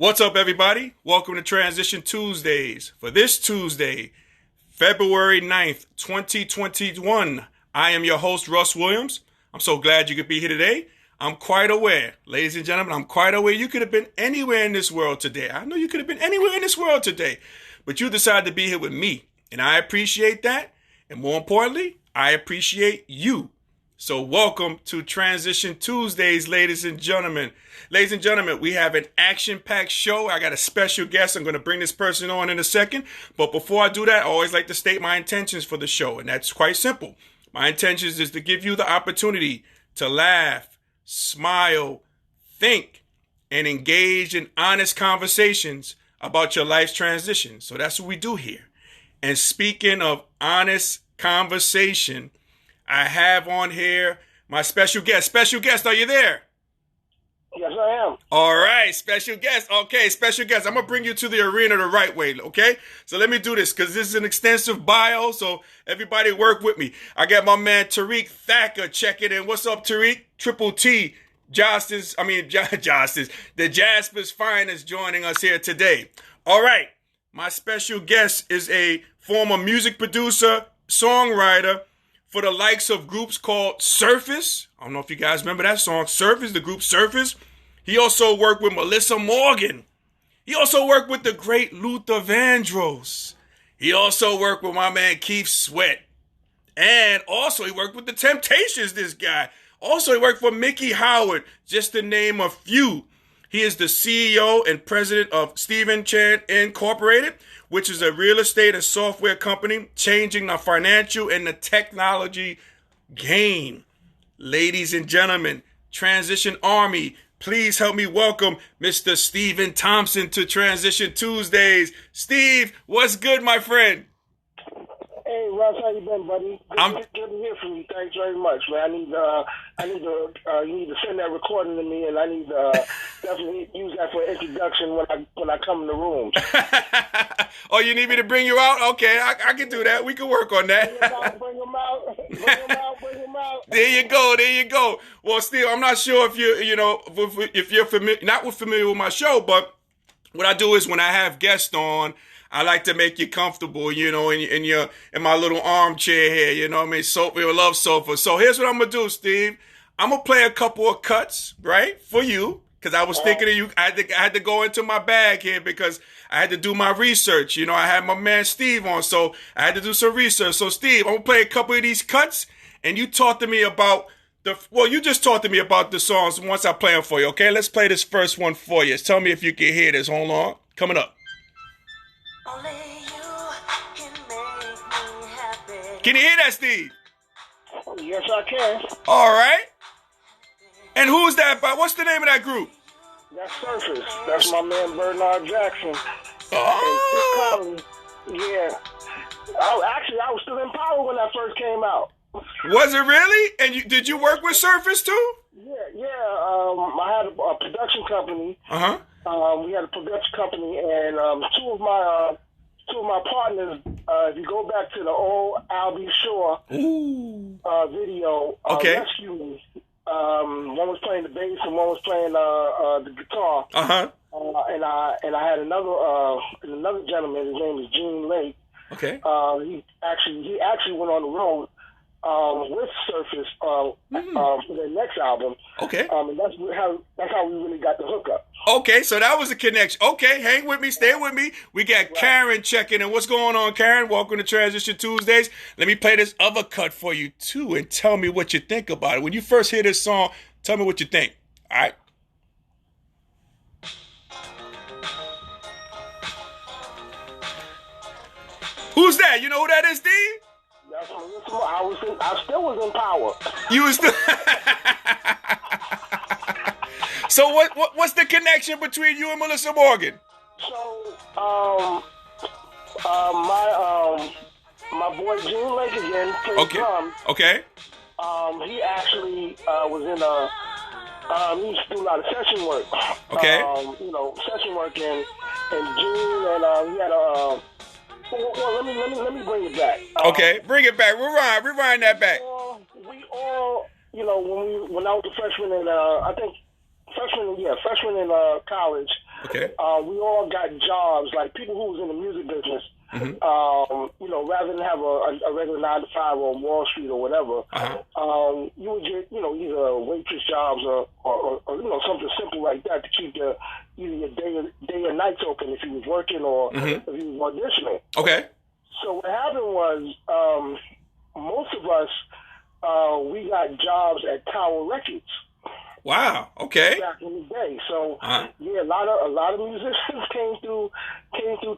What's up, everybody? Welcome to Transition Tuesdays. For this Tuesday, February 9th, 2021, I am your host, Russ Williams. I'm so glad you could be here today. I'm quite aware, ladies and gentlemen, I'm quite aware you could have been anywhere in this world today. I know you could have been anywhere in this world today, but you decided to be here with me, and I appreciate that. And more importantly, I appreciate you. So welcome to Transition Tuesdays, ladies and gentlemen. Ladies and gentlemen, we have an action-packed show. I got a special guest. I'm going to bring this person on in a second. But before I do that, I always like to state my intentions for the show. And that's quite simple. My intentions is to give you the opportunity to laugh, smile, think, and engage in honest conversations about your life's transition. So that's what we do here. And speaking of honest conversation, I have on here my special guest. Special guest, are you there? Yes, I am. All right, special guest. Okay, special guest. I'm going to bring you to the arena the right way, okay? So let me do this because this is an extensive bio, so everybody work with me. I got my man Tariq Thacker checking in. What's up, Tariq? Triple T, Justice, the Jasper's Finest joining us here today. All right, my special guest is a former music producer, songwriter, for the likes of groups called Surface. I don't know if you guys remember that song, Surface, the group Surface. He also worked with Melissa Morgan. He also worked with the great Luther Vandross. He also worked with my man Keith Sweat. And also he worked with the Temptations, this guy. Also he worked for Mickey Howard, just to name a few. He is the CEO and president of Stephen Chan Incorporated, which is a real estate and software company changing the financial and the technology game. Ladies and gentlemen, Transition Army, please help me welcome Mr. Stephen Thompson to Transition Tuesdays. Steve, what's good, my friend? Hey, Russ, how you been, buddy? Good to hear from you. Thanks very much, man. You need to send that recording to me, and I need to definitely use that for introduction when I come in the room. Oh, you need me to bring you out? Okay, I can do that. We can work on that. Bring them out. There you go. Well, Steve, I'm not sure if you're familiar with my show, but what I do is when I have guests on, I like to make you comfortable, in my little armchair here, you know what I mean? Sofa, love sofa. So here's what I'm going to do, Steve. I'm going to play a couple of cuts, right, for you, because I was thinking of you. I had to go into my bag here because I had to do my research. I had my man Steve on, so I had to do some research. So, Steve, I'm going to play a couple of these cuts, and you talk to me about you just talked to me about the songs once I play them for you, okay? Let's play this first one for you. Tell me if you can hear this. Hold on. Coming up. Only you can make me happy. Can you hear that, Steve? Yes, I can. All right. And who's that by? What's the name of that group? That's Surface. That's my man Bernard Jackson. Oh. Yeah. I was still in power when that first came out. Was it really? And did you work with Surface too? Yeah. I had a production company. Uh-huh. We had a production company, and two of my partners. If you go back to the old Albie Shore video, Rescue Me. One was playing the bass, and one was playing the guitar. Uh-huh. And I had another gentleman. His name is Gene Lake. Okay. He actually went on the road with Surface for their next album. Okay. And that's how we really got the hookup. Okay, so that was a connection. Okay, hang with me, stay with me. We got Karen checking in. What's going on, Karen? Welcome to Transition Tuesdays. Let me play this other cut for you, too, and tell me what you think about it. When you first hear this song, tell me what you think. All right? Who's that? You know who that is, Steve? That's I still was in power. You was still... So what's the connection between you and Melissa Morgan? So my boy Gene Lake again plays drums. Okay. He actually was in he used to do a lot of session work. Okay. Session work and Gene and he had a. Well, let me bring it back. Okay, bring it back. Rewind that back. We all, when I was a freshman in freshman in college, Okay. We all got jobs, like people who was in the music business. Mm-hmm. You know, rather than have a regular 9 to 5 on Wall Street or whatever, you would get, you know, either waitress jobs or you know, something simple like that to keep either your day or nights open if you was working or if you was auditioning. Okay. So what happened was, most of us, we got jobs at Tower Records. Wow. Okay. Back in the day, so yeah, a lot of musicians came through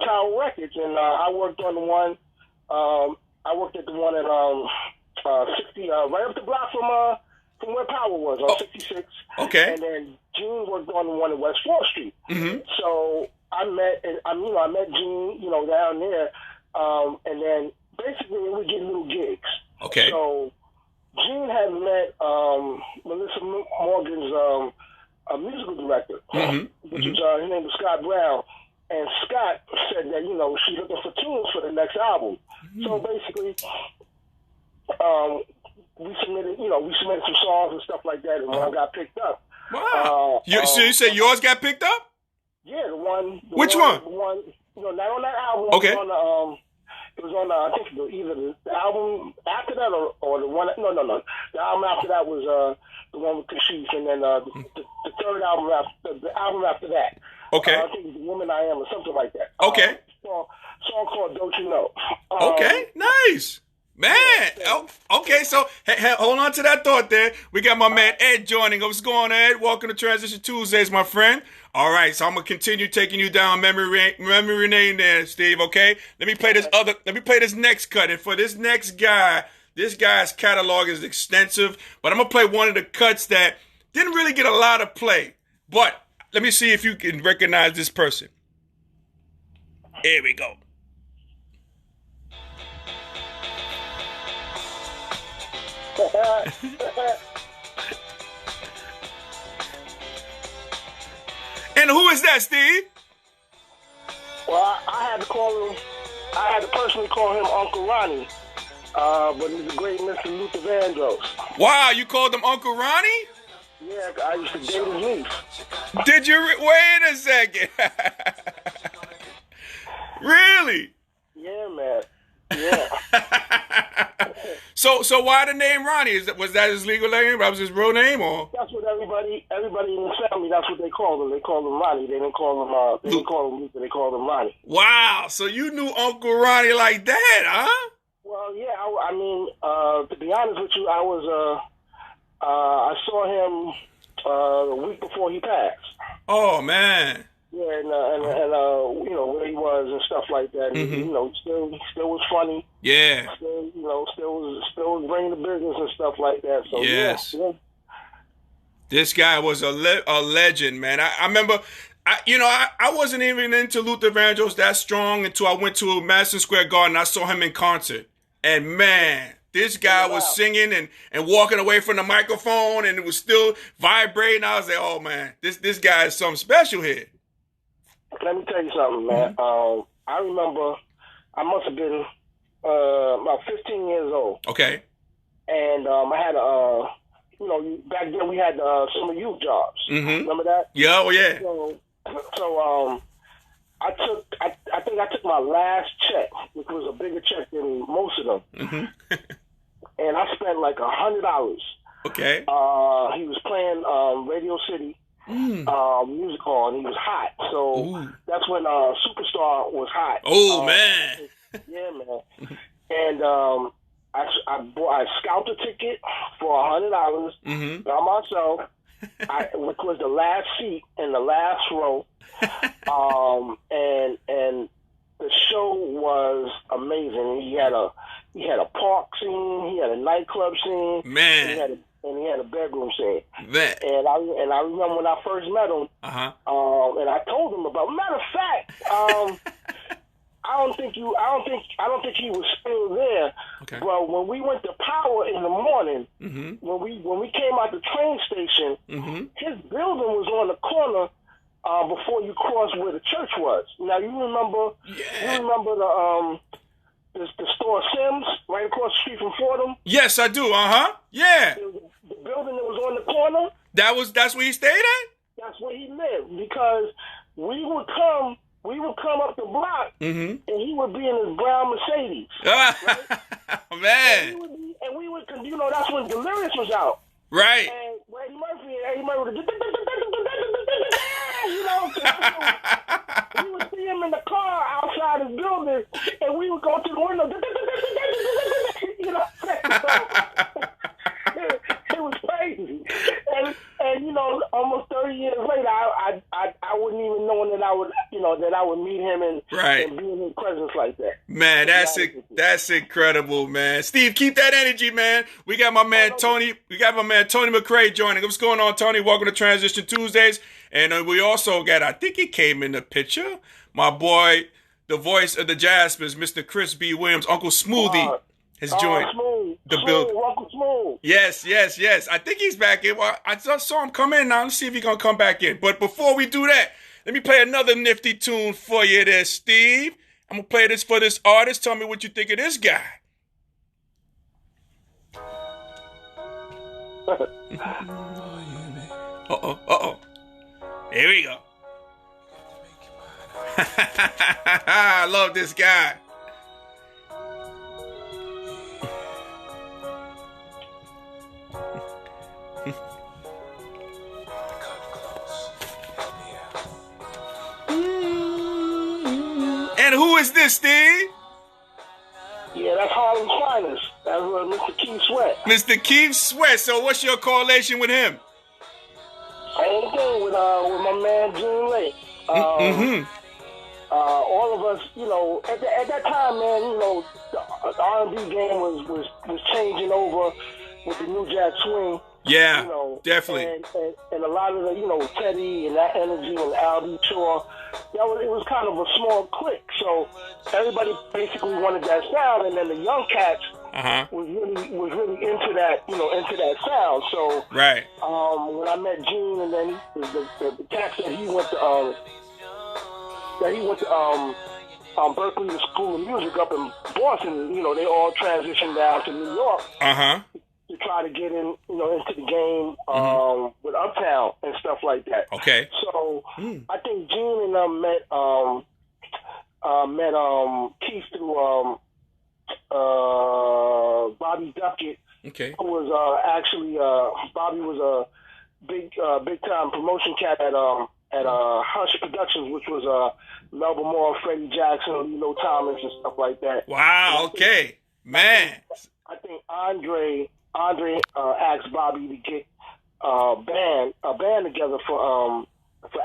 Tower Records, and I worked on the one. I worked at the one at 60, right up the block from where Power was on 66. Okay. And then Gene worked on the one at West 4th Street. Mm-hmm. So I met Gene, you know, down there, and then basically we would get little gigs. Okay. So Gene had met Melissa Morgan's musical director, which is his name was Scott Brown, and Scott said that, you know, she's looking for tunes for the next album. So basically, we submitted some songs and stuff like that, and one got picked up. Wow! So you said yours got picked up? Yeah, the one. Which one? The one, you know, not on that album. Okay. It was on I think either the album after that or the one. No. The album after that was the one with Kashif, and then the third album after the album after that. Okay. I think it was The Woman I Am or something like that. Okay. Song called Don't You Know. Okay. Nice. Man, okay, so hold on to that thought there. We got my man Ed joining us. What's going on, Ed? Welcome to Transition Tuesdays, my friend. All right, so I'm going to continue taking you down memory lane there, Steve, okay? Let me play this next cut. And for this next guy, this guy's catalog is extensive, but I'm going to play one of the cuts that didn't really get a lot of play. But let me see if you can recognize this person. Here we go. And who is that, Steve? Well, I had to personally call him Uncle Ronnie, but he's a great Mr. Luther Vandross. Wow, you called him Uncle Ronnie? Yeah, I used to date his niece. Did you? Wait a second. Really? Yeah, man. Yeah. So why the name Ronnie? Was that his legal name? That was his real name, or? That's what everybody in the family. That's what they called him. They called him Ronnie. They didn't call him. They didn't call him Luther. They called him Ronnie. Wow. So you knew Uncle Ronnie like that, huh? Well, yeah. I mean, to be honest with you, I saw him the week before he passed. Oh man. Yeah, and you know where he was and stuff like that. And, you know, still was funny. Yeah. Still was bringing the business and stuff like that. So yes. Yeah. This guy was a legend, man. I remember, I wasn't even into Luther Vandross that strong until I went to Madison Square Garden. I saw him in concert, and man, this guy was singing and walking away from the microphone, and it was still vibrating. I was like, oh man, this guy is something special here. Let me tell you something, man. I remember I must have been about 15 years old. Okay. And I had back then we had summer youth jobs. Mm-hmm. Remember that? Yeah, oh yeah. So I think I took my last check, which was a bigger check than most of them. Mm-hmm. And I spent like $100. Okay. He was playing Radio City. Music hall, and he was hot. So that's when Superstar was hot. Oh man. Yeah, man. And I scalped a ticket for $100 by myself, which was the last seat in the last row. And the show was amazing. He had a park scene, he had a nightclub scene, man. And he had a bedroom scene. That. And I remember when I first met him, and I told him about. Matter of fact, I don't think he was still there. Okay. But when we went to Power in the morning, when we came out the train station, his building was on the corner before you crossed where the church was. Now you remember the store Sims right across the street from Fordham? Yes, I do. Yeah. The building that was on the corner. That's where he stayed at? That's where he lived, because we would come up the block, and he would be in his brown Mercedes. Right? Man. And we would, you know, that's when Delirious was out. Right. And Eddie Murphy would, you know, we would see him in the car outside his building, and we would go to the window, you know. It was crazy, and you know, almost 30 years later, I wouldn't even know that I would meet him and be in his presence like that. Man, that's incredible, man. Steve, keep that energy, man. We got my man Tony. We got my man Tony McRae joining. What's going on, Tony? Welcome to Transition Tuesdays, and we also got, I think he came in the picture, my boy, the voice of the Jaspers, Mr. Chris B. Williams, Uncle Smoothie. Has joined the building. Yes. I think he's back in. Well, I just saw him come in now. Let's see if he's going to come back in. But before we do that, let me play another nifty tune for you there, Steve. I'm going to play this for this artist. Tell me what you think of this guy. Uh-oh. Here we go. I love this guy. And who is this, Steve? Yeah, that's Harlem's finest. That's Mr. Keith Sweat. Mr. Keith Sweat. So what's your correlation with him? Same thing with my man Gene Lake. All of us, you know, at that time, man, you know, the R&B game was changing over with the New Jack Swing. Yeah, you know, definitely. And a lot of the, you know, Teddy and that energy and Al B. Shaw, it was kind of a small clique. So everybody basically wanted that sound, and then the young cats was really into that, you know, into that sound. So when I met Gene, and then the cats that he went to Berkeley School of Music up in Boston, you know, they all transitioned down to New York. To try to get in, you know, into the game with Uptown and stuff like that. Okay. So I think Gene and them met Keith through Bobby Duckett. Okay. Who was actually Bobby was a big time promotion cat at Hush Productions, which was Melba Moore, Freddie Jackson, Lilo Thomas, and stuff like that. Wow. Okay, man. I think Andre asked Bobby to get a band together for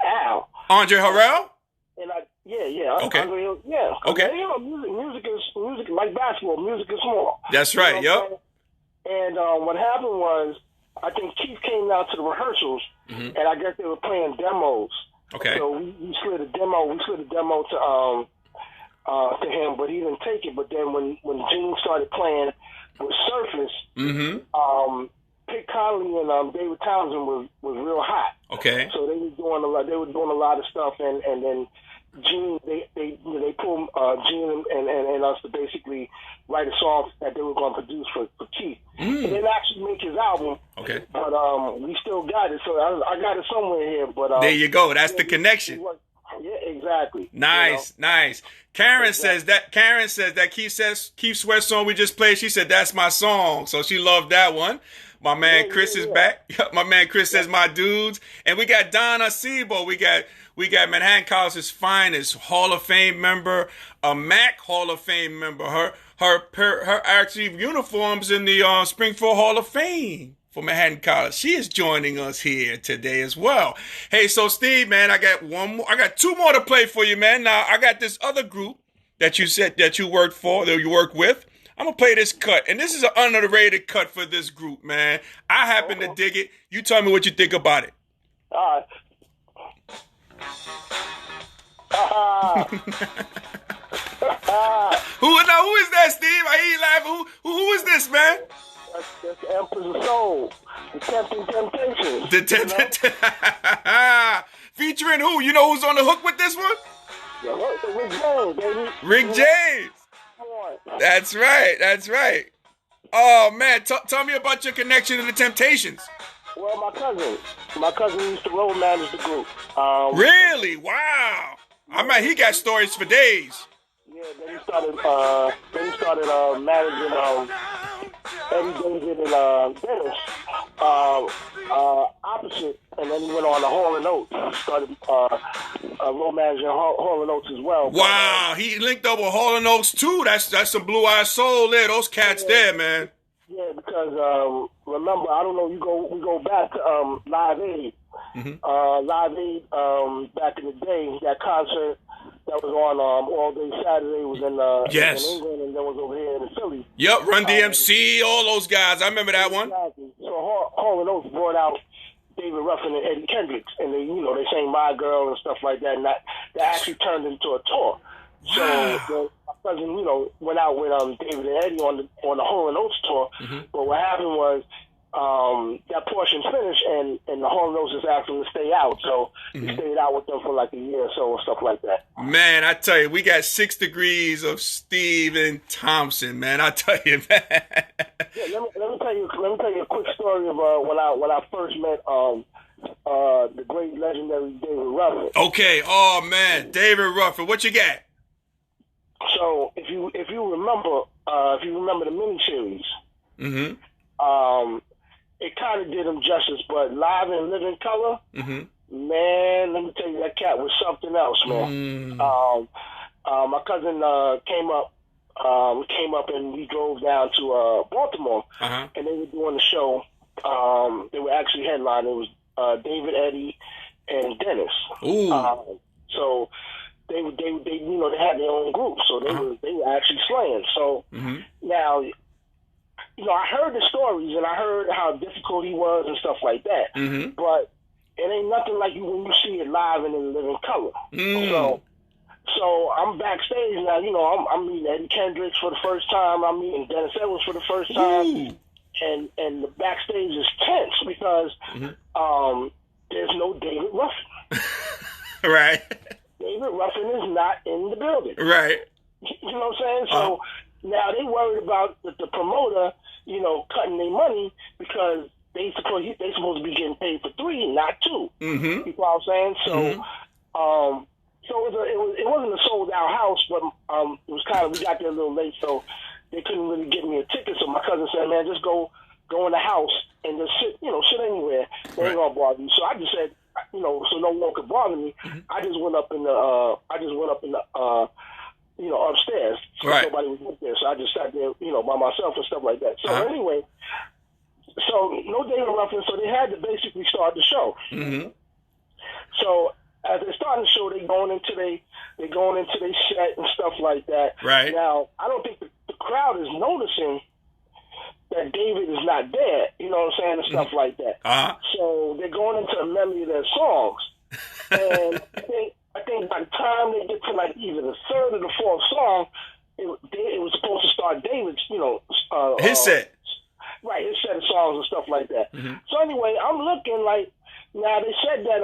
Al. Andre Harrell? And okay. Andre, yeah. Okay. You know, music is like basketball. Music is small. That's right. You know, and what happened was, I think Keith came down to the rehearsals, and I guess they were playing demos. Okay. So we slid a demo to him, but he didn't take it. But then when Gene started playing with Surface, Pitt Connolly and David Townsend was real hot. Okay. So they were doing a lot of stuff, and then Gene they pulled Gene and us to basically write a song that they were going to produce for Keith. They didn't actually make his album. Okay. But we still got it, so I got it somewhere here. But there you go. That's the connection. Yeah, exactly. Nice, you know? Nice. Karen says that Keith Sweat song we just played, she said that's my song. So she loved that one. My man Chris is back. My man Chris says my dudes. And we got Donna Sebo. We got Manhattan College's finest Hall of Fame member, a Mac Hall of Fame member. Her actually uniforms in the Springfield Hall of Fame for Manhattan College. She is joining us here today as well. Hey, so Steve, man, I got two more to play for you, man. Now I got this other group that you said that you work with. I'm gonna play this cut, and this is an underrated cut for this group, man. I happen to dig it. You tell me what you think about it. All right. Who is that, Steve? I hear you laughing. Who is this, man? That's the Empress of Soul, the Tempting Temptations. Featuring who? You know who's on the hook with this one? Rick James, baby. Rick James. That's right. Oh man, tell me about your connection to the Temptations. Well, my cousin used to road manage the group. Really? Wow. I mean, he got stories for days. Yeah, then he started managing Eddie David and Dennis opposite, and then he went on to Hall and Oates. Started road managing Hall and Oates as well. Wow, he linked up with Hall and Oates too. That's some Blue Eyed Soul there. Those cats there, man. Yeah, because remember, I don't know, we go back to Live Aid. Mm-hmm. Live Aid back in the day, that concert that was on all day Saturday was in England, and then was over here in Philly. Yep, Run DMC, all those guys. I remember that one. Exactly. So Hall and Oates brought out David Ruffin and Eddie Kendricks, and they sang My Girl and stuff like that, and that actually turned into a tour. So my cousin, went out with David and Eddie on the Hall and Oates tour. Mm-hmm. But what happened was that portion finished, and the Hall and Oates just asked him to stay out. So he stayed out with them for like a year or so and stuff like that. Man, I tell you, we got 6 degrees of Steve and Thompson, man. I tell you, man. Yeah, let me tell you a quick story of when I first met the great legendary David Ruffin. Okay. Oh man, David Ruffin. What you got? So if you remember the miniseries, it kind of did him justice. But Live and Living Color, man, let me tell you, that cat was something else, man. My cousin came up and we drove down to Baltimore, and they were doing the show. They were actually headlining. It was David, Eddie, and Dennis. So they had their own group, so they were actually slaying. So now, I heard the stories and I heard how difficult he was and stuff like that. But it ain't nothing like when you see it live and in living color. So I'm backstage now. I'm meeting Eddie Kendricks for the first time. I'm meeting Dennis Edwards for the first time. And the backstage is tense because there's no David Ruffin. Right. David Ruffin is not in the building. Right. You know what I'm saying? So now they worried about the promoter, cutting their money because they supposed to be getting paid for 3, not 2. You know what I'm saying? So, so it wasn't a sold out house, but it was kind of, we got there a little late, so they couldn't really get me a ticket. So my cousin said, "Man, just go in the house and just sit anywhere. They ain't gonna bother you." So I just said, so no one could bother me. I just went up in the upstairs. So nobody was up there. So I just sat there, by myself and stuff like that. So anyway, so no David Ruffin, so they had to basically start the show. So as they're starting the show, they're going into their set and stuff like that. Right. Now, I don't think the crowd is noticing that David is not there, you know what I'm saying, and stuff like that. So they're going into a memory of their songs. And I think by the time they get to like either the third or the fourth song, it was supposed to start David's, his set. Right, his set of songs and stuff like that. So anyway, I'm looking like, now they said that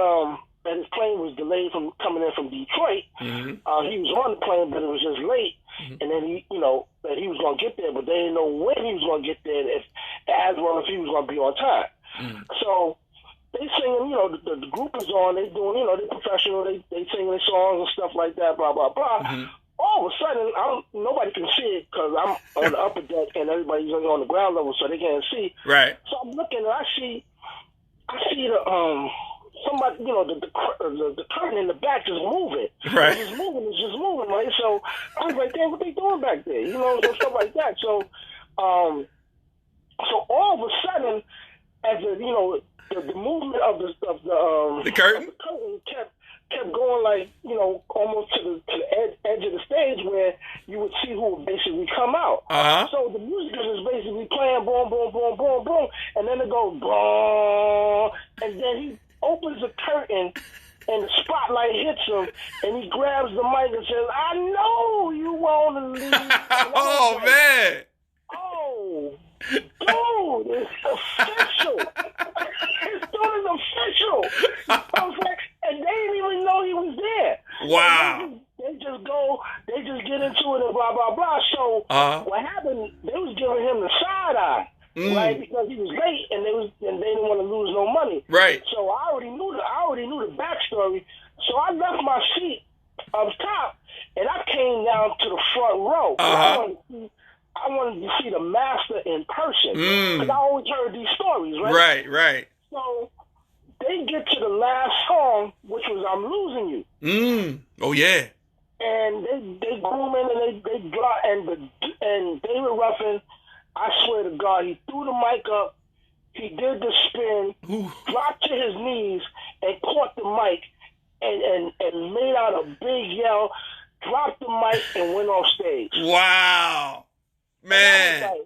his plane was delayed from coming in from Detroit. He was on the plane, but it was just late. And then that he was going to get there, but they didn't know when he was going to get there, as well if he was going to be on time. So they singing, the group is on, they doing, they're professional, they singing their songs and stuff like that, blah, blah, blah. All of a sudden, nobody can see it because I'm on the upper deck and everybody's on the ground level, so they can't see. Right. So I'm looking and I see the somebody, the curtain in the back just moving. Right. It's just moving, right? So I was like, damn, what they doing back there? So stuff like that. So all of a sudden, as the movement of the curtain kept going, like, almost to the edge of the stage where you would see who would basically come out. So the music is basically playing boom, boom, boom, boom, boom, and then it goes boom, and then he opens the curtain and the spotlight hits him and he grabs the mic and says, "I know you want to leave." Oh, man. Oh, dude, it's official. This dude is official. I was like, and they didn't even know he was there. Wow. They just get into it and blah, blah, blah. So what happened, they was giving him the side eye. Right, because he was late and they didn't want to lose no Right. So I already knew the backstory. So I left my seat up top, and I came down to the front row. I wanted to see the master in person because I always heard these stories, right? Right. So they get to the last song, which was "I'm Losing You." Oh yeah. And they boom in and they drop and David Ruffin, I swear to God, he threw the mic up, he did the spin, dropped to his knees, and caught the mic and made out a big yell, dropped the mic, and went off stage. Wow, man.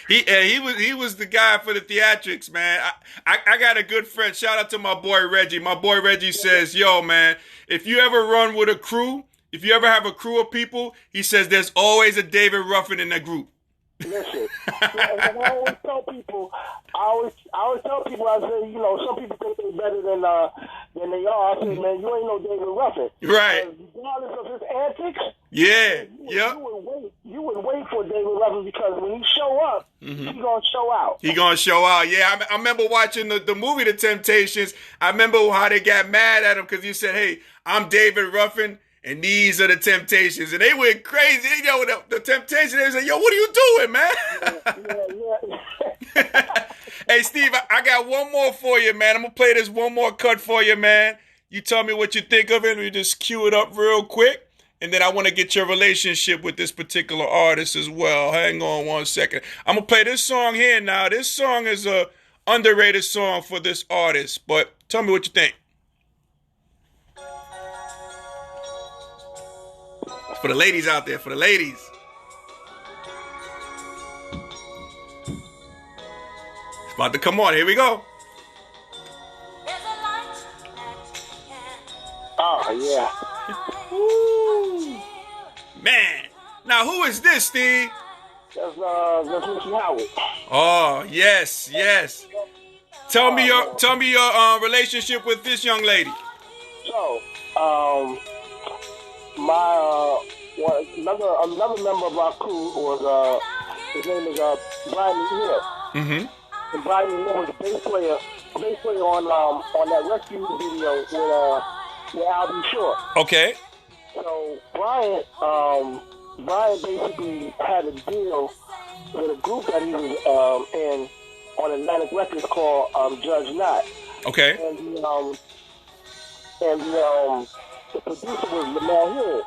He was the guy for the theatrics, man. I got a good friend. Shout out to my boy Reggie. My boy Reggie says, yo, man, if you ever run with a crew, if you ever have a crew of people, he says there's always a David Ruffin in that group. Listen, I always tell people, I say, you know, some people think they're better than they are. I say, man, you ain't no David Ruffin. Right. Regardless of his antics, yeah, you would wait for David Ruffin because when he show up, he gonna show out. He gonna show out. Yeah, I remember watching the movie The Temptations. I remember how they got mad at him because he said, "Hey, I'm David Ruffin." And these are the Temptations. And they went crazy. You know, the Temptations, they said, yo, what are you doing, man? Yeah. Hey, Steve, I got one more for you, man. I'm going to play this one more cut for you, man. You tell me what you think of it. We just cue it up real quick. And then I want to get your relationship with this particular artist as well. Hang on one second. I'm going to play this song here now. This song is a underrated song for this artist. But tell me what you think. For the ladies out there, for the ladies. It's about to come on. Here we go. Oh, yeah. Ooh. Man. Now, who is this, Steve? That's Mickey Howard. Oh, yes. Tell me your relationship with this young lady. So, another member of our crew was his name is Brian Hill. Mm-hmm. And Brian Hill was a bass player on that rescue video with Al B. Shore. Okay. So Brian basically had a deal with a group that he was in on Atlantic Records called Judge Not. Okay. And the producer was Lamel Hill.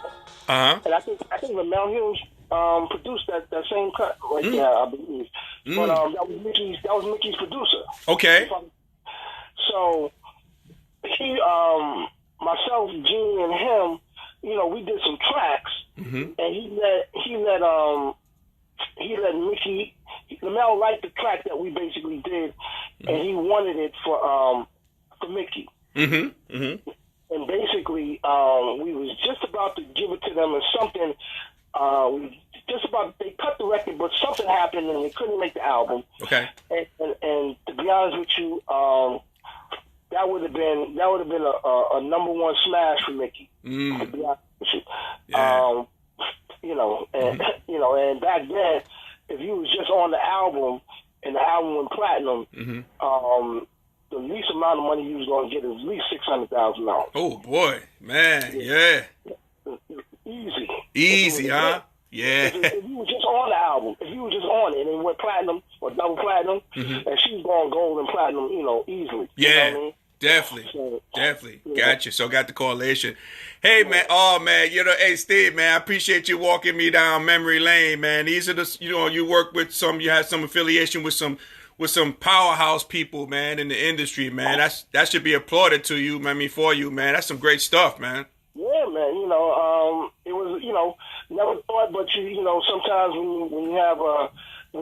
And I think Lamel Hill produced that same cut right there, I believe. But that was Mickey's producer. Okay. So he, myself, Gene, and him, you know, we did some tracks, and he let Mickey. Lamel liked the track that we basically did, and he wanted it for Mickey. And basically, we was just about to give it to them, and something, they cut the record, but something happened, and they couldn't make the album. Okay. And to be honest with you, that would have been a number one smash for Mickey. To be honest with you, Yeah. And back then, if you was just on the album and the album went platinum, the least amount of money you was going to get is at least $600,000. Oh boy, man, yeah. Easy, huh? Yeah. If you was just on the album, if you was just on it and it went platinum or double platinum, and she was going gold and platinum, easily. Yeah. You know what I mean? Definitely. Gotcha. So got the correlation. Hey, man. Oh, man. Hey, Steve, man, I appreciate you walking me down memory lane, man. These are you work with you have some affiliation with some powerhouse people, man, in the industry, man. That should be applauded to you, for you, man. That's some great stuff, man. Yeah, man. It was, never thought, but sometimes when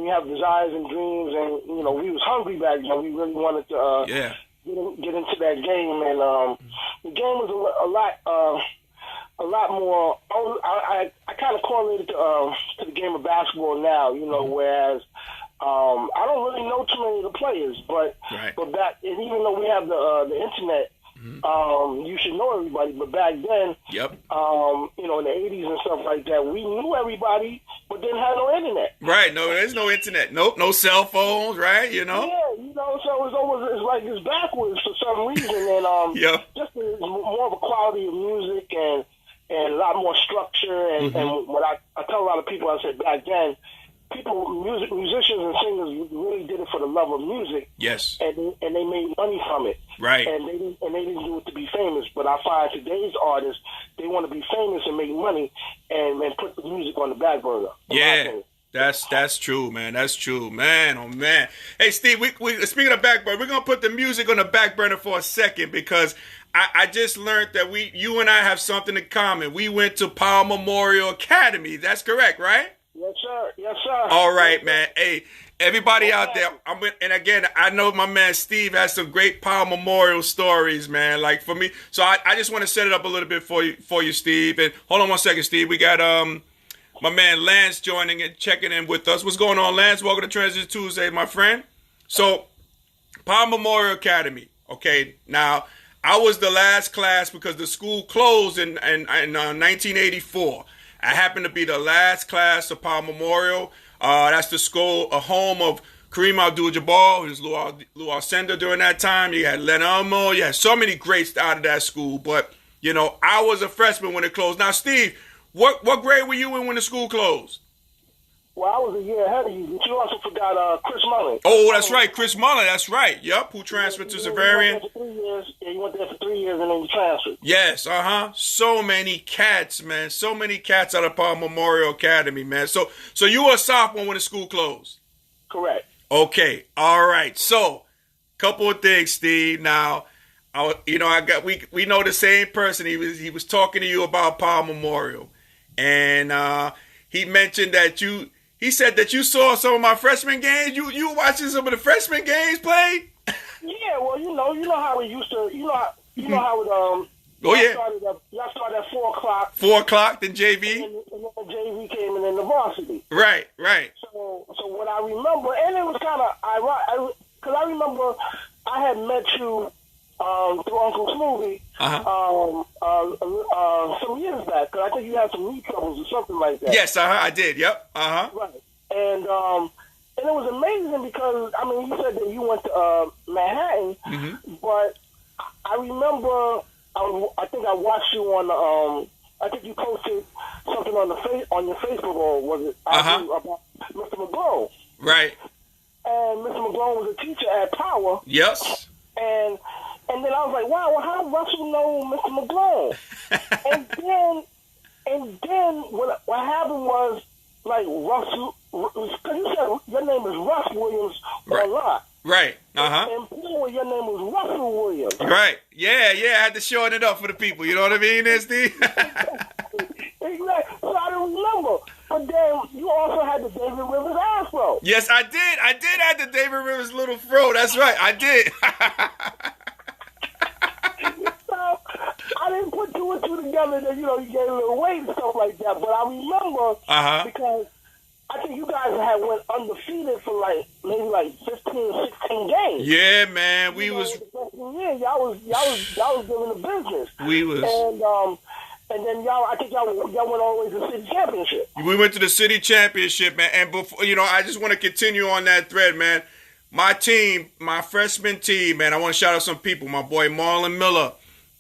you have desires and dreams, and we was hungry back then. We really wanted to get into that game, and the game was a lot more. I kind of correlated to the game of basketball now, whereas I don't really know too many of the players, but back, and even though we have the internet. You should know everybody, but back then, in the 80s and stuff like that, we knew everybody, but didn't have no internet. Right, no, there's no internet. Nope, no cell phones, right, Yeah, so it's like it's backwards for some reason, and Yeah. just more of a quality of music and a lot more structure, and what I tell a lot of people, I said back then, musicians and singers really did it for the love of music. Yes. And they made money from it. Right. And they didn't do it to be famous. But I find today's artists, they want to be famous and make money and put the music on the back burner. Yeah. That's true, man. That's true, man. Oh, man. Hey, Steve, we speaking of back burner, we're gonna put the music on the back burner for a second because I just learned that you and I have something in common. We went to Powell Memorial Academy. That's correct, right? Yes, sir. Yes, sir. All right, man. Hey, everybody out there, and again, I know my man Steve has some great Powell Memorial stories, man. Like for me, so I just want to set it up a little bit for you, Steve. And hold on one second, Steve. We got my man Lance joining and checking in with us. What's going on, Lance? Welcome to Transition Tuesday, my friend. So, Powell Memorial Academy. Okay, now I was the last class because the school closed in 1984. I happened to be the last class of Powell Memorial. That's the school, a home of Kareem Abdul-Jabbar, who was Lou Alcindor during that time. You had Len Elmo. You had so many greats out of that school. But, you know, I was a freshman when it closed. Now, Steve, what grade were you in when the school closed? Well, I was a year ahead of you, but you also forgot Chris Mullin. Oh, that's right, Chris Mullin. That's right. Yep, who transferred to Xaverian. You went there for 3 years and then you transferred. Yes, So many cats, man. So many cats out of Powell Memorial Academy, man. So you were a sophomore when the school closed? Correct. Okay. All right. So, couple of things, Steve. Now, we know the same person. He was talking to you about Powell Memorial, and he mentioned that he said that you saw some of my freshman games. You were watching some of the freshman games played? Yeah, well, you know how it used to, you know how it, oh, yeah. Y'all started at 4 o'clock. 4 o'clock, then JV? And then the JV came and then the varsity. Right. So what I remember, and it was kind of ironic, because I remember I had met you through Uncle Smoothie some years back, because I think you had some knee troubles or something like that. Yes, I did, yep, Right, and it was amazing because, I mean, you said that you went to Manhattan, but I remember, I think I watched you on, I think you posted something on your Facebook, or was it about Mr. McGlone? Right. And Mr. McGlone was a teacher at Power. Yes. And then I was like, wow, well, how Russell know Mr. McGlone? and then what happened was, like, Russell, because you said your name is Russ Williams a lot. Right. And before your name was Russell Williams. Right. Yeah. I had to shorten it up for the people. You know what I mean, Steve? Exactly. So I don't remember. But then you also had the David Rivers afro. Yes, I did. I did have the David Rivers little fro. That's right. I did. So I didn't put two and two together that, you gained a little weight and stuff like that. But I remember because I think you guys had went undefeated for maybe 15, 16 games. Yeah, man. We was. Yeah, y'all was doing the business. We was. And then y'all went all the way to the city championship. We went to the city championship, man. And before, I just want to continue on that thread, man. My team, my freshman team, man. I want to shout out some people. My boy Marlon Miller,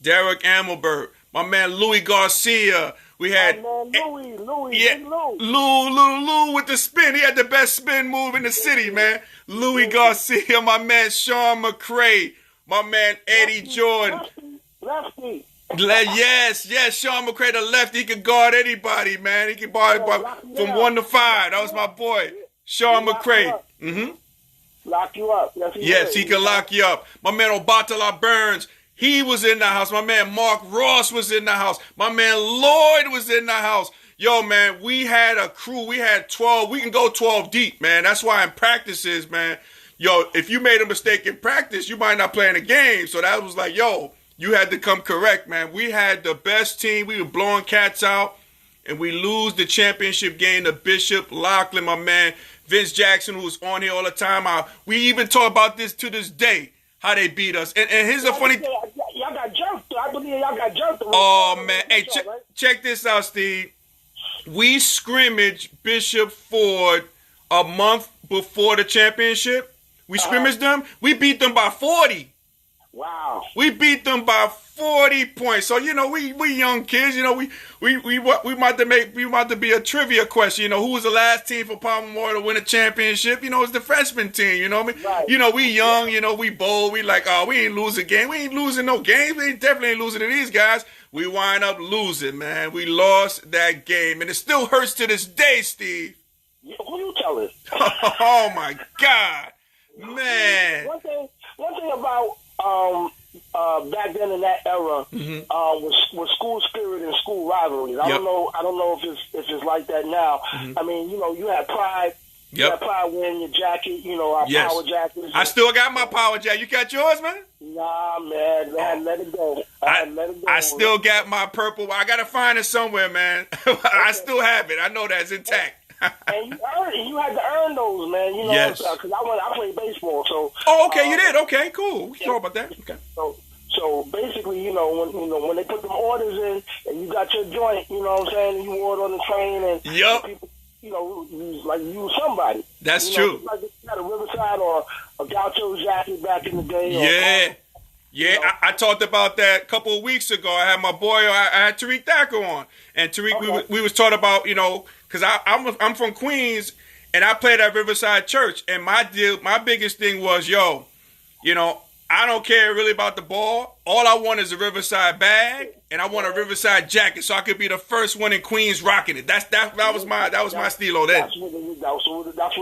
Derek Amelbert, my man Louis Garcia. We had Louis, Lou with the spin. He had the best spin move in the city, man. Louis Garcia, my man Sean McCray, my man Eddie Jordan. Lefty. Yes, Sean McCray, the lefty, he can guard anybody, man. He can guard from 1 to 5. That was my boy, Sean McCray. Lock you up. Yes, he can lock you up. My man Obatala Burns, he was in the house. My man Mark Ross was in the house. My man Lloyd was in the house. Yo, man, we had a crew. We had 12. We can go 12 deep, man. That's why in practices, man, if you made a mistake in practice, you might not play in the game. So that was like, you had to come correct, man. We had the best team. We were blowing cats out, and we lose the championship game to Bishop Lachlan, my man. Vince Jackson, who's on here all the time. We even talk about this to this day, how they beat us. And here's a funny... Y'all got jumped. I believe y'all got jumped. Oh, man. Hey, check this out, Steve. We scrimmaged Bishop Ford a month before the championship. We scrimmaged them. We beat them by 40. Wow. We beat them by 40 points. So, you know, we young kids, you know, we about to be a trivia question. You know, who was the last team for Palmer Memorial to win a championship? You know, it's the freshman team, you know what I mean? Right. You know, we young, you know, we bold. We like, oh, we ain't losing game. We ain't losing no games. We definitely ain't losing to these guys. We wind up losing, man. We lost that game. And it still hurts to this day, Steve. Who you telling? Oh, my God. Man. One thing about back then in that era was school spirit and school rivalries. I don't know if it's like that now. I mean, you know, you had pride. You had pride wearing your jacket. You know, our power jackets. I still got my power jacket. You got yours, man? Nah, man. I let it go. I still got my purple. I gotta find it somewhere, man. I still have it. I know that's intact. And you earned it. You had to earn those, man. You know, because I played baseball, so. Oh, okay, you did. Okay, cool. We can talk about that. Okay. So basically, you know, when they put them orders in, and you got your joint, you know what I'm saying, and you order on the train, and people, you know, you was somebody. That's true. true. Like you had a Riverside or a Gaucho jacket back in the day. I talked about that a couple of weeks ago. I had my boy, I had Tariq Thacker on, and Tariq, we was talking about, you know, because I'm from Queens, and I played at Riverside Church, and my biggest thing was, yo, you know, I don't care really about the ball. All I want is a Riverside bag, and I want a Riverside jacket, so I could be the first one in Queens rocking it. That was my stilo then. That's what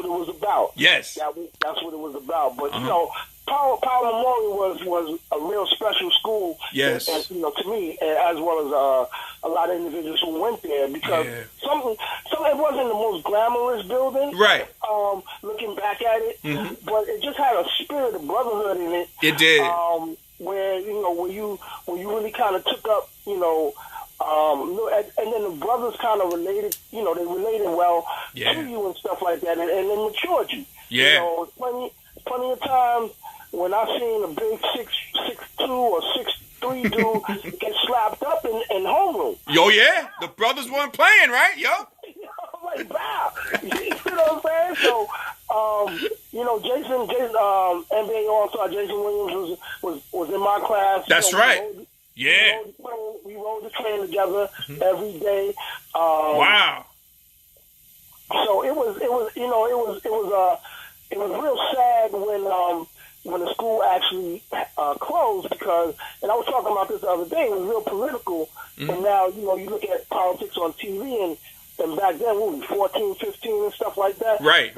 it was about. Yes, that's what it was about. But you know, Power Memorial was a real special school. Yes, and you know, to me, as well as a lot of individuals who went there, because something it wasn't the most glamorous building, right? Looking back at it, but it just had a spirit of brotherhood in it. It did. Where you know, where you really kind of took up, you know, and then the brothers kind of related, you know, they related well to you and stuff like that, and they matured you. Yeah. You know, plenty of times when I seen a big 6'2" or 6'3" dude get slapped up in homeroom. Yo, yeah, the brothers weren't playing, right? Yo. I'm like, wow. You know what I'm saying? So, you know, Jason, NBA All-Star Jason Williams was in my class. That's right. We rode the train together every day. Wow. So it was real sad when the school actually closed, because, and I was talking about this the other day, it was real political. And now, you know, you look at politics on TV, and back then, we were 14, 15 and stuff like that. Right,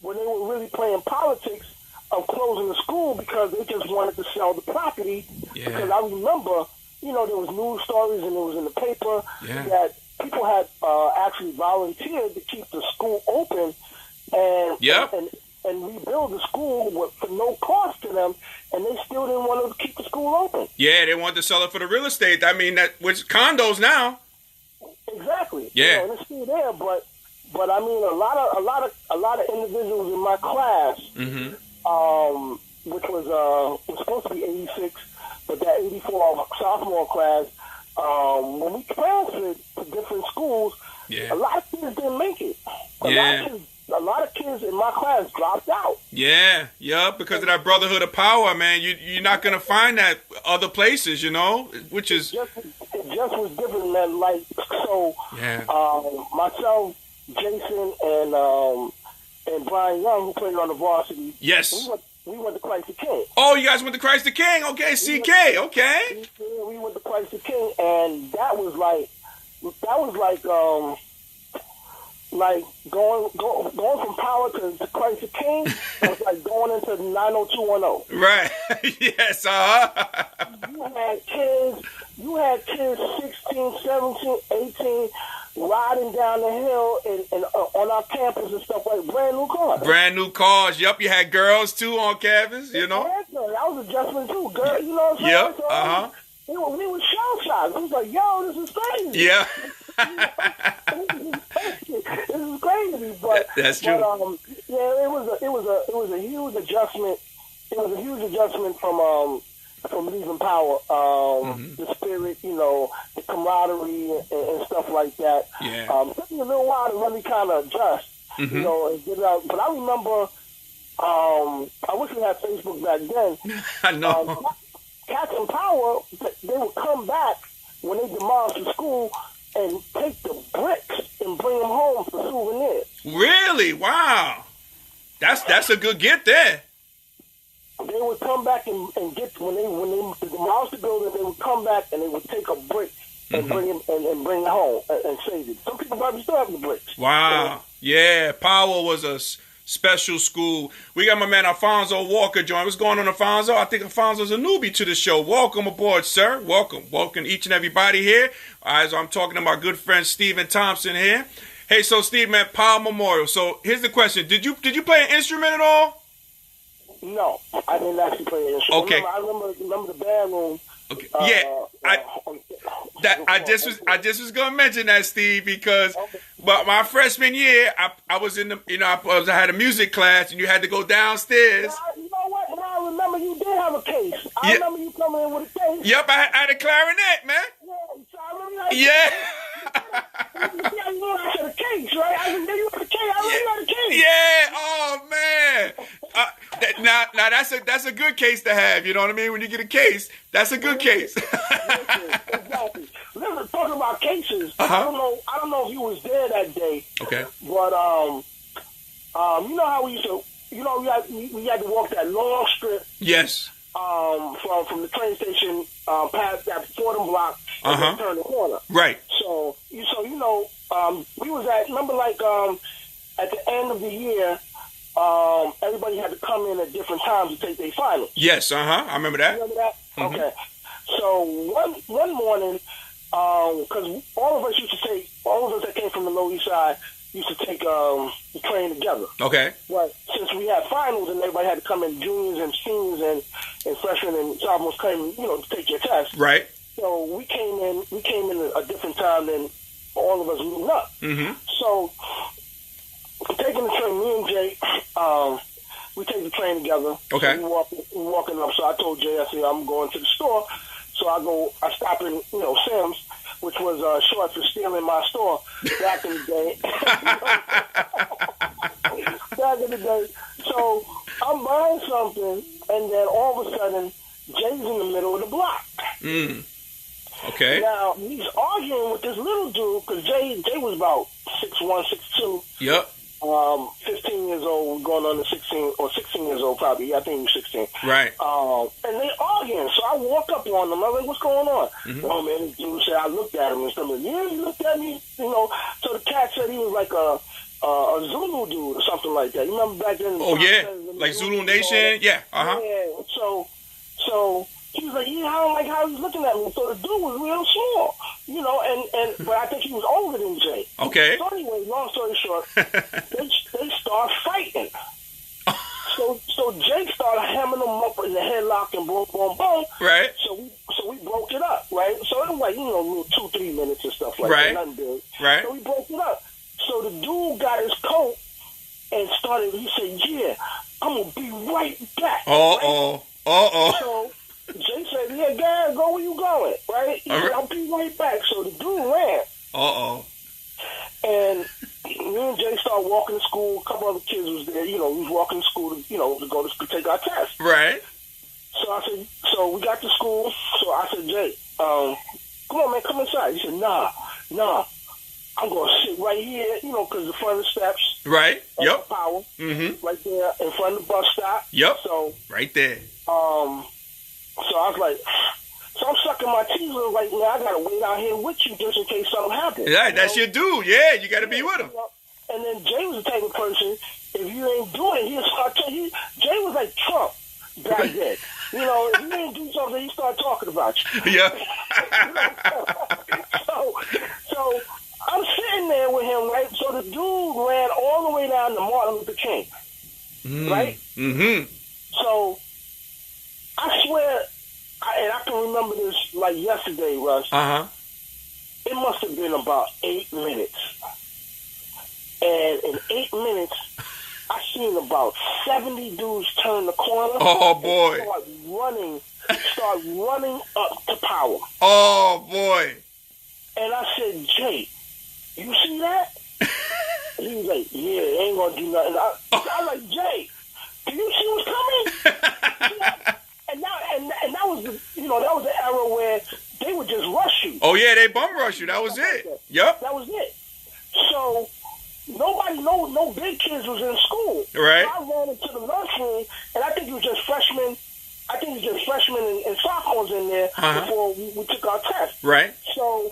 When they were really playing politics of closing the school because they just wanted to sell the property. Yeah. Because I remember, you know, there was news stories and it was in the paper that people had actually volunteered to keep the school open and rebuild the school for no cost to them, and they still didn't want to keep the school open. Yeah, they wanted to sell it for the real estate. I mean, which condos now. Exactly. Yeah. You know, and it's still there, but I mean, a lot of individuals in my class, which was supposed to be 86, but that 84 sophomore class, when we transferred to different schools, a lot of kids didn't make it. A lot of kids in my class dropped out. Yeah, because of that brotherhood of power, man. You're not gonna find that other places, you know, which is it just was different, man. Like, so, myself, Jason, and Brian Young, who played on the varsity. Yes. We went to Christ the King. Oh, you guys went to Christ the King? Okay, CK. Okay. We went to Christ the King, and that was like going from Power to Christ the King. It was like going into 90210. Right. Yes. You had kids 16, 17, 18 riding down the hill and on our campus and stuff, like brand new cars. Brand new cars. Yep. You had girls too on campus. You know. That was adjustment too. Girl, you know what I'm saying? Yep. So we were shell shocked. We was like, yo, this is crazy. Yeah. This is crazy, but that's true. It was a huge adjustment. It was a huge adjustment from leaving Power. The spirit, you know, the camaraderie and stuff like that. Yeah. It took me a little while to really kind of adjust, you know, and get it out. But I remember I wish we had Facebook back then. I know. Cats in Power, they would come back when they demolished the school and take the bricks and bring them home for souvenirs. Really? Wow. That's a good get there. They would come back and get when they demolished the building. They would come back and they would take a brick and bring him and bring it home and save it. Some people probably still have the bricks. Wow. Yeah, Power was a special school. We got my man Alfonso Walker join. What's going on, Alfonso? I think Alfonso's a newbie to the show. Welcome aboard, sir. Welcome each and everybody here. As I'm talking to my good friend Stephen Thompson here. Hey, so Steve, man, Power Memorial. So here's the question: Did you play an instrument at all? No, I didn't actually play an instrument. Okay. I remember the band room. Okay. I just was gonna mention that, Steve, because but my freshman year I was in the I had a music class and you had to go downstairs. You know what? Now I remember you did have a case. I remember you coming in with a case. Yep, I had a clarinet, man. So I remember you had a Yeah. I had a case, right? I remember you had a case. I remember you had a case. Yeah. Oh man. Now that's a good case to have. You know what I mean? When you get a case, that's a good case. Exactly. Listen, talking about cases, Uh-huh. I don't know if you was there that day. Okay. But you know how we used to, we had to walk that long strip. Yes. From the train station past that Fordham block and then turn the corner. Right. So we was remember at the end of the year, everybody had to come in at different times to take their finals. Yes. I remember that. You remember that? Mm-hmm. Okay. So one morning, because all of us that came from the Lower East Side used to take the train together. Okay. But since we had finals and everybody had to come in, juniors and seniors and freshmen and sophomores came, to take your test. Right. So we came in a different time than all of us meeting up. Mm-hmm. So taking the train, me and Jay, we take the train together. Okay. So we walking up. So I told Jay, I said, I'm going to the store. So I stop in, Sam's, which was short for stealing my store back in the day. Back in the day. So I'm buying something, and then all of a sudden, Jay's in the middle of the block. Mm. Okay. Now, he's arguing with this little dude, because Jay was about 6'1", 6'2". Yep. 15 years old, going on to 16, or 16 years old probably. I think he was 16. Right. And they arguing. So I walk up on them. I'm like, what's going on? Mm-hmm. Oh, man, this dude said, I looked at him and stuff. Like, yeah, you looked at me? So the cat said he was like a Zulu dude or something like that. You remember back then? Oh, yeah. Like Zulu Nation? Yeah. Uh-huh. Yeah. So he was like, yeah, I don't like how he's looking at me. So the dude was real small, but I think he was older than Jay. Okay. So anyway, long story short, they start fighting. So Jay started hammering them up in the headlock and boom, boom, boom. Right. So we broke it up, right? So it was like, 2-3 minutes and stuff like right. that. Nothing big. Right. So we broke it up. So the dude got his coat and he said, yeah, I'm going to be right back. Uh-oh. So Jay said, yeah, guys, go where you going, right? He said, I'll be right back. So the dude ran. Uh-oh. And me and Jay started walking to school. A couple other kids was there. We was walking to school to go to take our test. Right. So we got to school. So I said, Jay, come on, man, come inside. He said, nah, I'm going to sit right here, because the front of the steps. Right. Yep. Power. Mm-hmm. Right there in front of the bus stop. Yep. So right there. So I was like, so I'm sucking my teeth. I was like, man, I got to wait out here with you just in case something happens. Yeah, that's your dude. Yeah, you got to be with him. And then Jay was the type of person, if you ain't doing it, he'll start telling you. Jay was like Trump back then. If you ain't do something, he start talking about you. Yeah. So I'm sitting there with him, right? So the dude ran all the way down to Martin Luther King, right? Mm-hmm. So I swear, and I can remember this like yesterday, Russ. Uh-huh. It must have been about 8 minutes. And in 8 minutes, I seen about 70 dudes turn the corner. Oh, boy. Start running up to Power. Oh, boy. And I said, Jay, you see that? He was like, yeah, it ain't going to do nothing. I was like, Jay, do you see what's coming? And that was that was the era where they would just rush you. Oh yeah, they bum rush you. That was it. Yep. That was it. So nobody, no big kids was in school. Right. So I ran into the lunchroom, and I think it was just freshmen. I think it was just freshmen and sophomores in there before we took our test. Right. So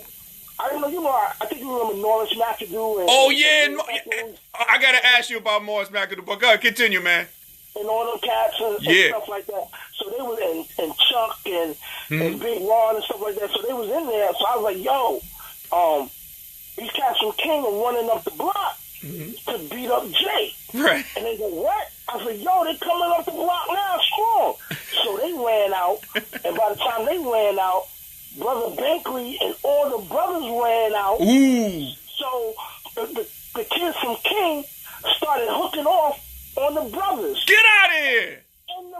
I don't know. I think you remember Norris McAdoo. I gotta ask you about Morris McAdoo. But go ahead, continue, man. And all them cats and stuff like that. So they was and Chuck and Big Ron and stuff like that. So they was in there. So I was like, yo, these cats from King are running up the block to beat up Jay. Right. And they go, what? I said, yo, they coming up the block now strong. So they ran out. And by the time they ran out, Brother Bankley and all the brothers ran out. Ooh. So the kids from King started hooking off on the brothers. Get out of here! And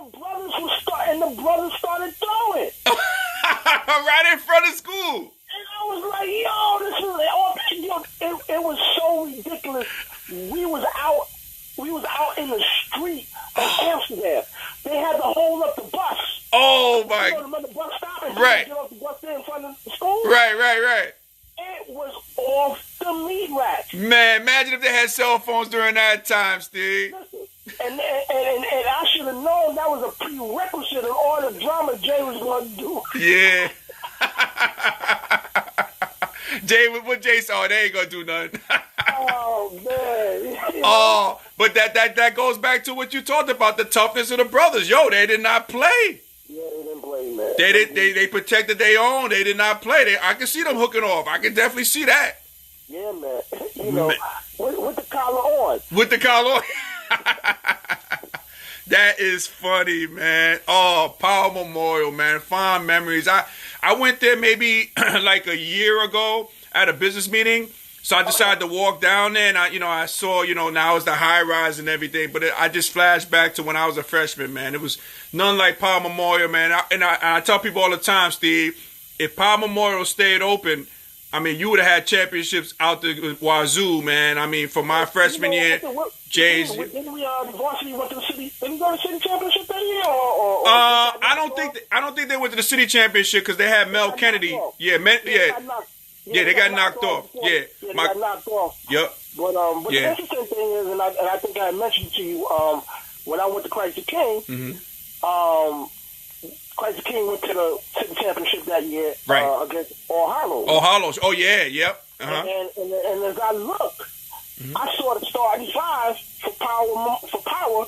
the brothers started throwing. Right in front of school. And I was like, yo, it was so ridiculous. We was out in the street of Amsterdam. They had to hold up the bus. Oh my! The bus stop and right. Get off the bus there in front of the school. Right. It was off the meat rack. Man, imagine if they had cell phones during that time, Steve. Listen, and I should have known that was a prerequisite of all the drama Jay was going to do. Yeah. Jay, what Jay saw, they ain't gonna do nothing. Oh man. Oh, but that goes back to what you talked about, the toughness of the brothers. Yo, they did not play. Yeah, they didn't play, man. They protected their own. They did not play. I can see them hooking off. I can definitely see that. Yeah, man. With the collar on. With the collar on. That is funny, man. Oh, Power Memorial, man. Fond memories. I went there maybe like a year ago at a business meeting. So I decided to walk down there, and I saw, now it's the high rise and everything. But I just flashed back to when I was a freshman, man. It was none like Power Memorial, man. I tell people all the time, Steve, if Power Memorial stayed open, I mean, you would have had championships out the wazoo, man. I mean, for my freshman year, Jay's. Didn't we varsity went to the city? Didn't we go to the city championship that year? I don't think they went to the city championship because they had Mel Kennedy. Yeah, they got knocked off. Yeah, they got knocked off. Yep. But the interesting thing is, and I think I mentioned to you, when I went to Christ the King, Christ the King went to the city championship that year against All Hallows. All Hallows. Oh yeah, yep. And as I look, I saw the starting five for Power.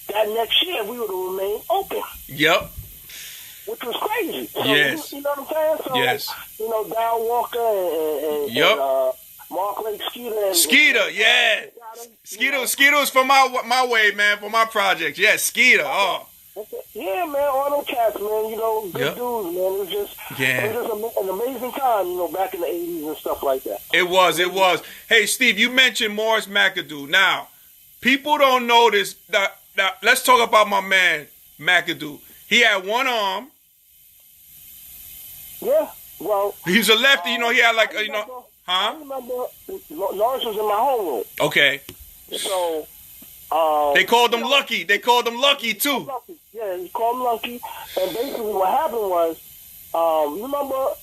That next year we would have remained open. Yep. Which was crazy. So, yes. You know what I'm saying? So, yes. Dow Walker and Mark Lake Skeeter. Skeeter, yeah. Skeeter was for my way, man, for my project. Yeah, Skeeter. Oh. Yeah, man, all them cats, man, good dudes, man. It was just an amazing time, back in the 80s and stuff like that. It was. Hey, Steve, you mentioned Morris McAdoo. Now, people don't know this. Now, let's talk about my man, McAdoo. He had one arm. Yeah, well... He was a lefty, he had like, I remember Lawrence was in my homeroom. Okay. So... they called him Lucky. They called him Lucky, too. Lucky. Yeah, he called him Lucky. And basically what happened was, remember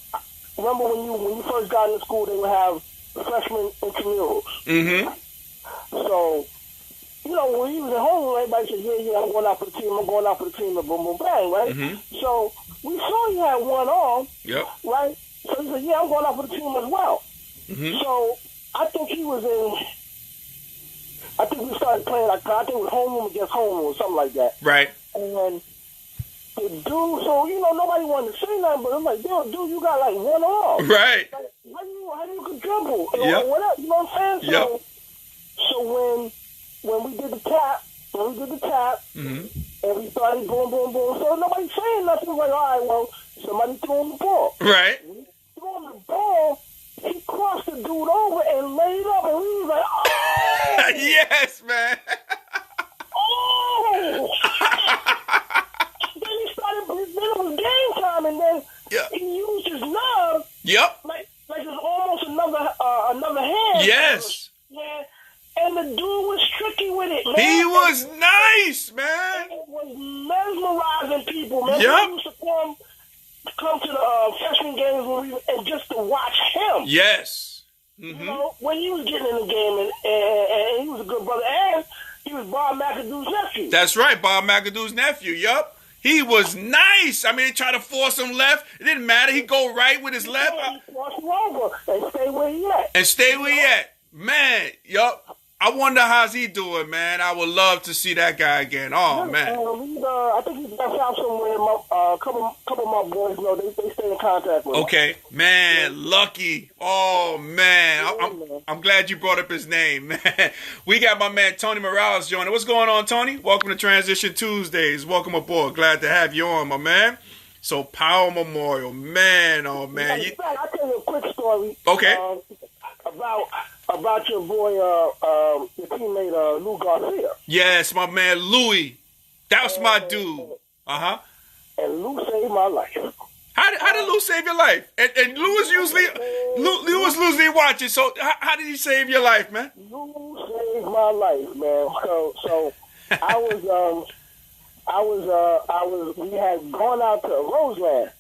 when you first got into school, they would have freshman intramurals. Mm-hmm. So... when he was at home, everybody said, yeah, I'm going out for the team, and boom, boom, bang, right? Mm-hmm. So we saw he had one arm, right? So he said, yeah, I'm going out for the team as well. Mm-hmm. So I think we started playing, I think it was homeroom against homeroom or something like that. Right. And the dude, so, nobody wanted to say nothing, but I'm like, dude, you got like one arm. Right. Like, how do you could dribble? Or whatever, you know what I'm saying? So when we did the tap, and we started boom, boom, boom, so nobody saying nothing. Like, all right, well, somebody threw him the ball. Right. When he threw him the ball, he crossed the dude over and laid up, and we was like, oh! Yes, man. Oh! Then it was game time, and then he used his love. Yep. Like it was almost another hand. Yes. Yeah. And And the dude was tricky with it, man. He was nice, man. It was mesmerizing people, man. Yep. People used to come to the freshman games and just to watch him. Yes. You know, when he was getting in the game, and he was a good brother, and he was Bob McAdoo's nephew. That's right, Bob McAdoo's nephew. Yup. He was nice. I mean, they tried to force him left. It didn't matter. He'd go right with his left. He forced him over and stay where he at. And stay where he at. Man, yup. I wonder how's he doing, man. I would love to see that guy again. Oh, man. I think he's back out somewhere. A couple of my boys, you know, they stay in contact with him. Okay. Man, Lucky. Oh, man. I'm glad you brought up his name, man. We got my man Tony Morales joining. What's going on, Tony? Welcome to Transition Tuesdays. Welcome aboard. Glad to have you on, my man. So, Power Memorial. Man, oh, man. In fact, I'll tell you a quick story. Okay. About your boy, your teammate, Lou Garcia. Yes, my man Louis. That's my dude. Uh-huh. And Lou saved my life. How did Lou save your life? And Lou was usually watching. So how did he save your life, man? Lou saved my life, man. So we had gone out to Roseland.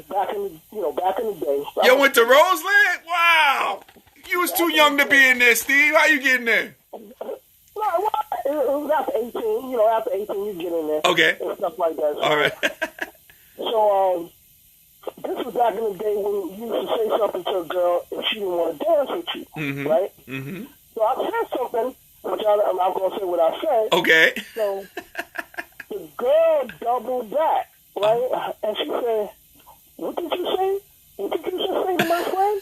Back in the day. So you went to Roseland? Wow. You was too young to be in there, Steve. How you getting there? No, it was after 18. You know, after 18, you get in there. Okay. And stuff like that. So, all right. So, this was back in the day when you used to say something to a girl if she didn't want to dance with you, right? Mm-hmm. So I said something, which I'm going to say what I said. Okay. So the girl doubled back, right? And she said, "What did you say? What did you just say to my friend?"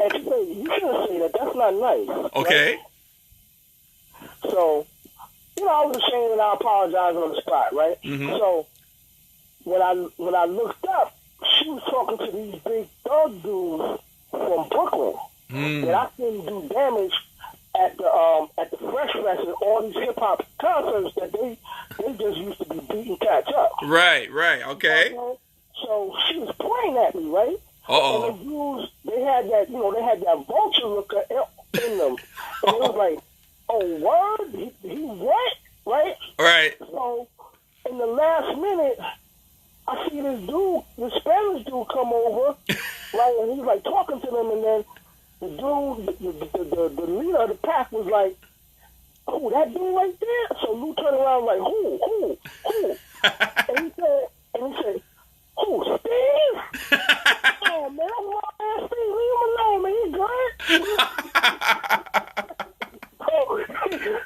And she said, "You shouldn't say that. That's not nice." Okay. Right? So, you know, I was ashamed and I apologized on the spot, right? Mm-hmm. So when I looked up, she was talking to these big thug dudes from Brooklyn that I couldn't do damage at the Fresh Fest and all these hip hop concerts that they just used to be beating cats up. Right, okay. So she was pointing at me, right? Uh-oh. And the dudes, they had that vulture look in them. And it was like, oh, word? He what? Right? Right. So in the last minute, I see this dude, the Spanish dude, come over, right? And he's like talking to them, and then the dude, the leader of the pack was like, "Oh, that dude right there." So Lou turned around like, "Who?" and he said, "Who, Steve?" Oh man, that's my man, Steve. Leave him alone, man. He good.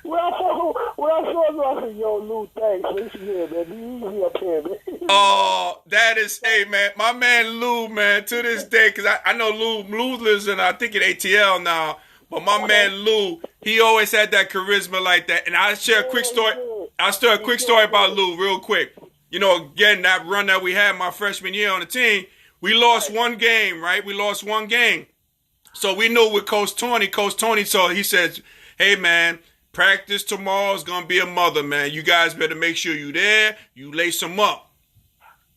When I saw him, I said, "Yo, Lou, thanks. Listen here, man. Be easy up here, man." Oh, that is, hey, man, my man Lou, man, to this day, because I know Lou lives in, I think, in ATL now, but my man Lou, he always had that charisma like that. And I'll share a quick story. I'll start a quick story about Lou real quick. You know, again, that run that we had my freshman year on the team, we lost one game, right? We lost one game. So we knew with Coach Tony, so he says, "Hey, man, practice tomorrow is going to be a mother, man. You guys better make sure you there. You lace them up."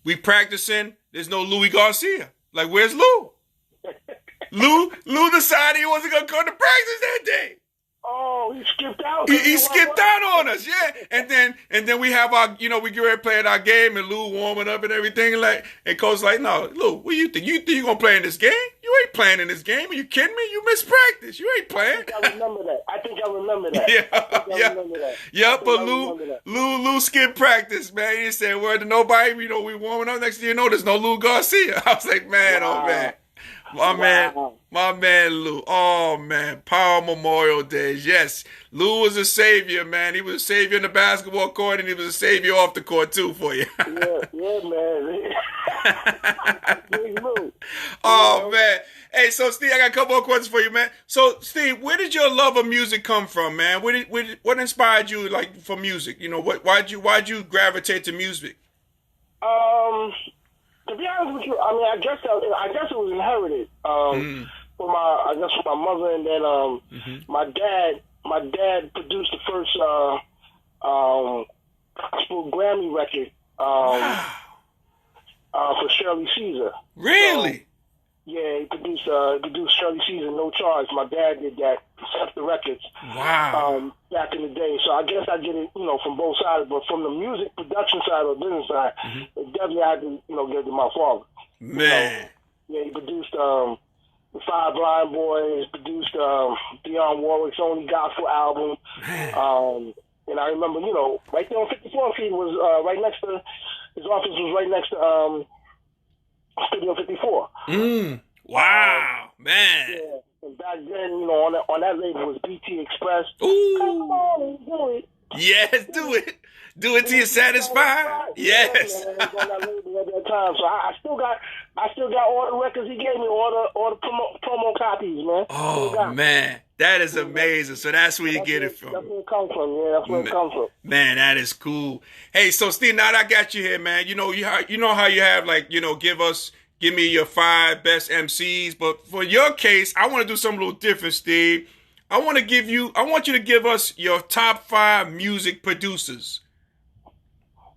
We practicing. There's no Louis Garcia. Like, where's Lou? Lou decided he wasn't going to go to practice that day. Oh, he skipped out. He skipped out on us, yeah. And then we have our, you know, we get ready to play our game, and Lou warming up and everything. Like, and Coach like, "No, Lou, what do you think? You think you gonna play in this game? You ain't playing in this game. Are you kidding me? You missed practice. You ain't playing." I remember that. Yeah, but Lou skipped practice, man. He said word to nobody. You know, we warming up. Next thing you know, there's no Lou Garcia. I was like, man, wow. Oh man. My man Lou. Oh, man. Power Memorial Days. Yes. Lou was a savior, man. He was a savior in the basketball court, and he was a savior off the court, too, for you. yeah, man. Big Lou. Oh, man. Hey, so, Steve, I got a couple more questions for you, man. So, Steve, where did your love of music come from, man? What inspired you, like, for music? You know, why'd you gravitate to music? To be honest with you, I mean, I guess it was inherited from my mother, and then my dad produced the first gospel Grammy record for Shirley Caesar. Really? So, yeah, he produced Shirley Caesar, No Charge. My dad did that Scepter Records. Wow. Back in the day. So I guess I get it, from both sides. But from the music production side or business side, it definitely had to, give it to my father. Man. He produced the Five Blind Boys, produced Dionne Warwick's only gospel album. And I remember, right there on 54th Street was right next to, his office was right next to Studio 54. Wow, man. Yeah. And back then, on that label was BT Express. Ooh. Come on and do it. Yes, do it. Do it till you're satisfied. Yes. Yeah, man, on that label at that time. So I still got all the records he gave me, all the promo copies, man. Oh man, that is amazing. So that's where you get it from. That's where it comes from. Yeah, that's where it comes from. Man, that is cool. Hey, so Steve, now that I got you here, man, you know how you have give me your 5 best MCs, but for your case, I want to do something a little different, Steve. I want you to give us your top 5 music producers.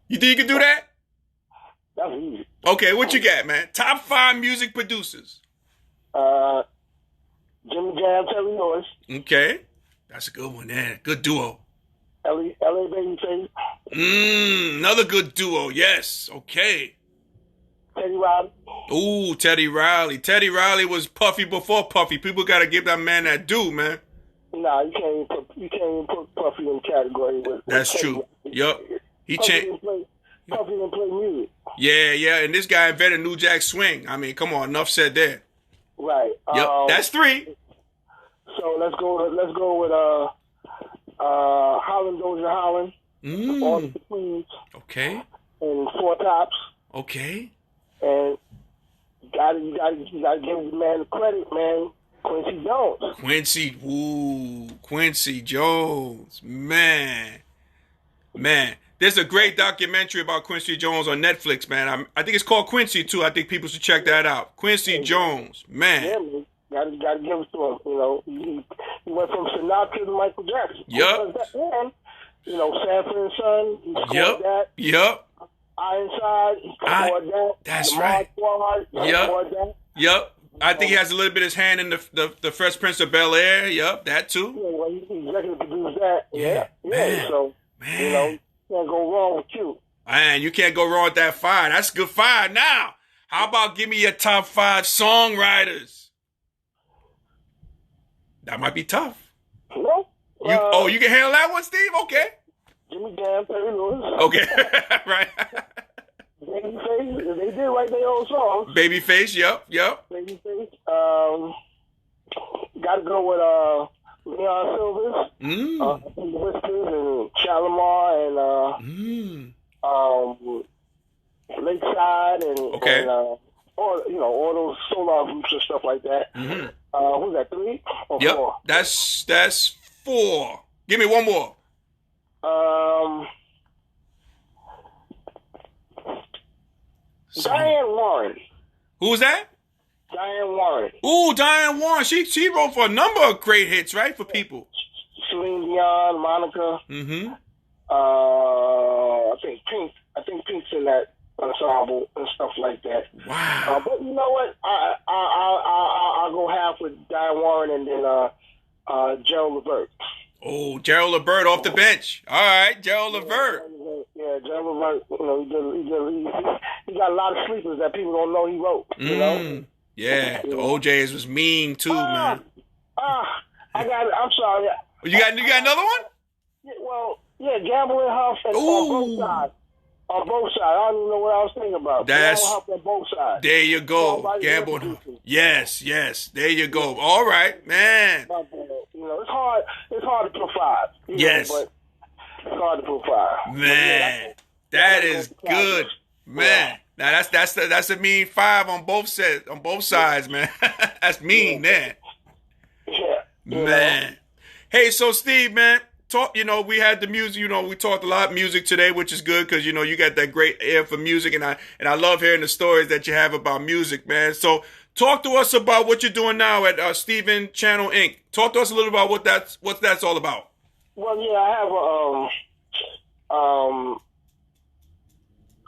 You think you can do that? That's easy. Okay, what you got, man? Top 5 music producers. Jimmy Jam, Terry Lewis. Okay. That's a good one, man. Good duo. L.A. Babyface. Another good duo, yes. Okay. Teddy Riley. Ooh, Teddy Riley. Teddy Riley was Puffy before Puffy. People got to give that man that due, man. Nah, you can't even put Puffy in the category with That's Teddy true. Riley. Yup. He changed. Puffy didn't play music. Yeah, and this guy invented New Jack Swing. I mean, come on, enough said there. Right. Yep, that's 3. So let's go with Holland Doja Holland. All the Queens. Okay. And Four Tops. Okay. And you gotta give the man the credit, man. Quincy Jones. Quincy Jones. Man. There's a great documentary about Quincy Jones on Netflix, man. I think it's called Quincy, too. I think people should check that out. Quincy Jones. Man. Yeah, man. Gotta give it to him. He went from Sinatra to Michael Jackson. Yup. And, Sanford and Son, he scored that. Yup. Ironside, he scored that. That's Lamar right. Squad, scored that. Yup. I think he has a little bit of his hand in the Fresh Prince of Bel-Air. Yup, that too. Yeah, well, he executive produced that. Yeah. Man. So, Man. you can't go wrong with you. Man, you can't go wrong with that 5. That's a good 5. Now, how about give me your top 5 songwriters? That might be tough. No. You can handle that one, Steve? Okay. Jimmy Jam, Terry Lewis. Okay. Right. Babyface, they did write their own songs. Babyface, yep. Babyface. Gotta go with Leon Silvers. Whispers and Shalimar and Lakeside and all those solo groups and stuff like that. Who's that, 3 or 4? That's 4. Give me one more. Diane Warren. Who's that? Diane Warren. Ooh, Diane Warren. She wrote for a number of great hits, right, for people. Celine Dion, Monica. I think Pink's in that ensemble and stuff like that. Wow. But you know what? I'll go half with Diane Warren and then Gerald Levert. Oh, Gerald Levert off the bench. All right, Gerald Levert. Yeah, Gerald Levert. He got a lot of sleepers that people don't know he wrote. Yeah, the OJs was mean too, man. I'm sorry. You got another one? Yeah, Gamble and Huff and on both sides. On both sides. I don't even know what I was thinking about. Gamble and Huff on both sides. There you go. Gamble and Huff. Yes. There you go. All right, man. It's hard to put 5. Yes. But it's hard to put 5. Man, that is good. Man. Now that's a mean 5 on both sides, man. That's mean, man. Yeah. Man. Hey, so Steve, man, we had the music, we talked a lot of music today, which is good because, you got that great ear for music and I love hearing the stories that you have about music, man. So talk to us about what you're doing now at Steven Channel Inc. Talk to us a little about what that's all about. Well, yeah, I have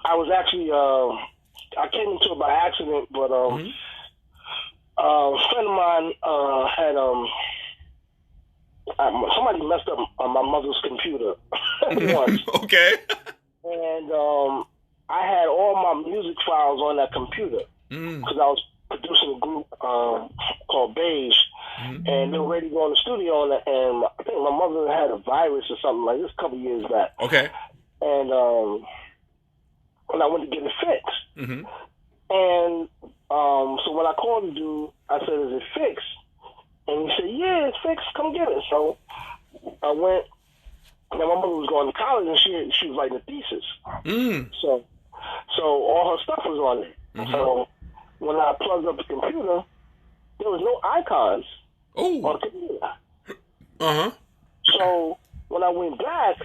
I was actually I came into it by accident, but a friend of mine had somebody messed up on my mother's computer once. Okay. And I had all my music files on that computer because I was producing a group called Beige, and they were ready to go in the studio, and I think my mother had a virus or something like this a couple years back. Okay. And when I went to get it fixed, and so when I called the dude, I said, "Is it fixed?" And he said, "Yeah, it's fixed. Come get it." So I went. And my mother was going to college, and she was writing a thesis. So all her stuff was on it. So when I plugged up the computer, there was no icons on the computer. So when I went back,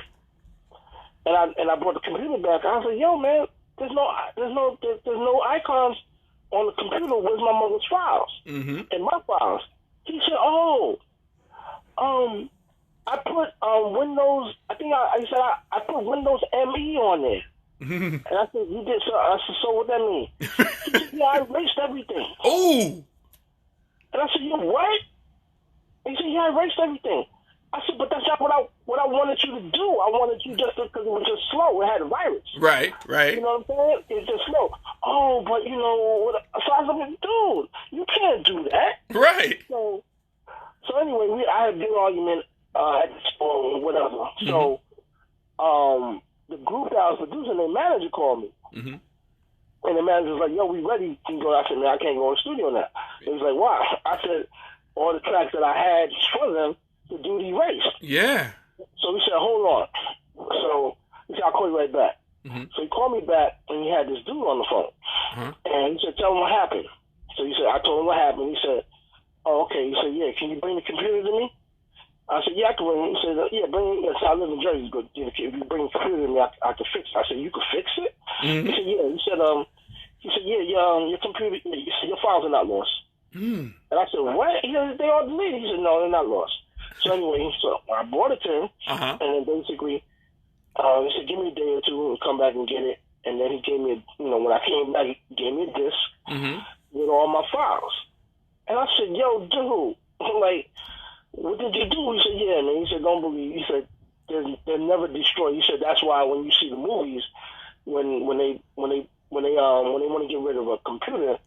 and I brought the computer back, I said, "Yo, man, there's no icons on the computer. Where's my mother's files and my files?" He said, "Oh, I put Windows. I think I said I put Windows ME on there." And I said, "You did so?" I said, "So what that mean?" He said, "Yeah, I erased everything." Oh. And I said, "You what?" He said, "Yeah, I erased everything." I said, "But that's not what I wanted you to do. I wanted you just because it was just slow. It had a virus." Right. You know what I'm saying? It's just slow. Oh, but you know, so I was like, "Dude, you can't do that." Right. So anyway, I had a big argument at the store or whatever. So the group that I was producing, their manager called me. And the manager was like, "Yo, we ready to go." I said, "Man, I can't go in the studio now." He was like, "Why?" I said, "All the tracks that I had for them, the dude erased." Yeah. So he said, "Hold on." So he said, "I'll call you right back." So he called me back, and he had this dude on the phone. And he said, "Tell him what happened." So he said, I told him what happened. He said, "Oh, okay." He said, "Yeah, can you bring the computer to me?" I said, "Yeah, I can bring it." He said, "Yeah, bring it." Yes, I live in Jersey, but if you bring the computer to me, I can fix it. I said, "You can fix it?" He said, "Yeah." He said, "Yeah, your computer, your files are not lost." And I said, "What?" He said, "They all deleted." He said, "No, they're not lost." So anyway, so I brought it to him, and then basically, he said, "Give me a day or two and come back and get it." And then he gave me, when I came back, he gave me a disc with all my files. And I said, "Yo, dude, like, what did you do?" He said, "Yeah, man." He said, "Don't believe." He said, "They're never destroyed." He said, "That's why when you see the movies, when they want to get rid of a computer,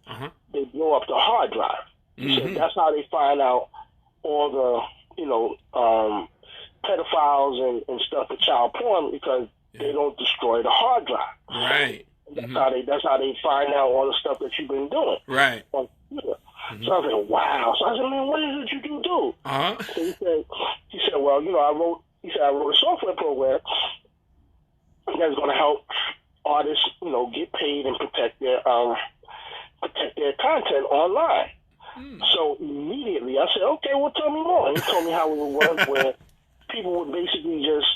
they blow up the hard drive." He said, "That's how they find out all the pedophiles and stuff with child porn, because they don't destroy the hard drive." Right. That's how they find out all the stuff that you've been doing. Right. On computer. So I was like, "Wow." So I said, "Man, what is it you do?" So he said, "Well, I wrote a software program that's going to help artists, get paid and protect their content online." So immediately I said, "Okay, well, tell me more." And he told me how it would work, where people would basically just,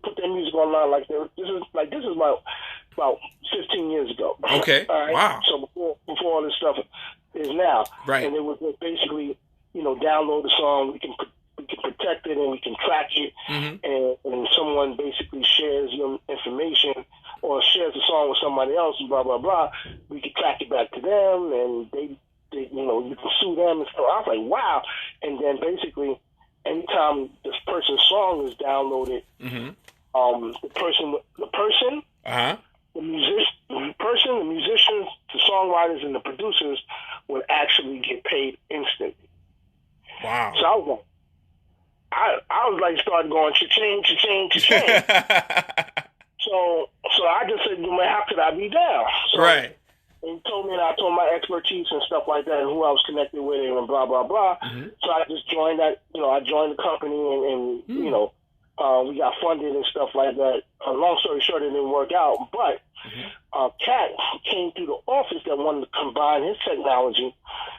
put their music online like this is about 15 years ago. Okay. All right? Wow. So before all this stuff is now, Right. And they would basically, download the song. We can protect it and we can track it, and someone basically shares your information or shares the song with somebody else, and blah blah blah. We can track it back to them, and they you can sue them and stuff. I was like, wow. And then basically, anytime this person's song is downloaded, the musicians, the songwriters, and the producers would actually get paid instantly. Wow. So I was like, started going cha-ching, cha-ching, cha-ching. So I just said, "Man, how could I be down?" So, right. And he told me, and I told my expertise and stuff like that, and who I was connected with, and blah blah blah. So I just joined that. I joined the company, and we got funded and stuff like that. Long story short, it didn't work out, but Cat came through the office that wanted to combine his technology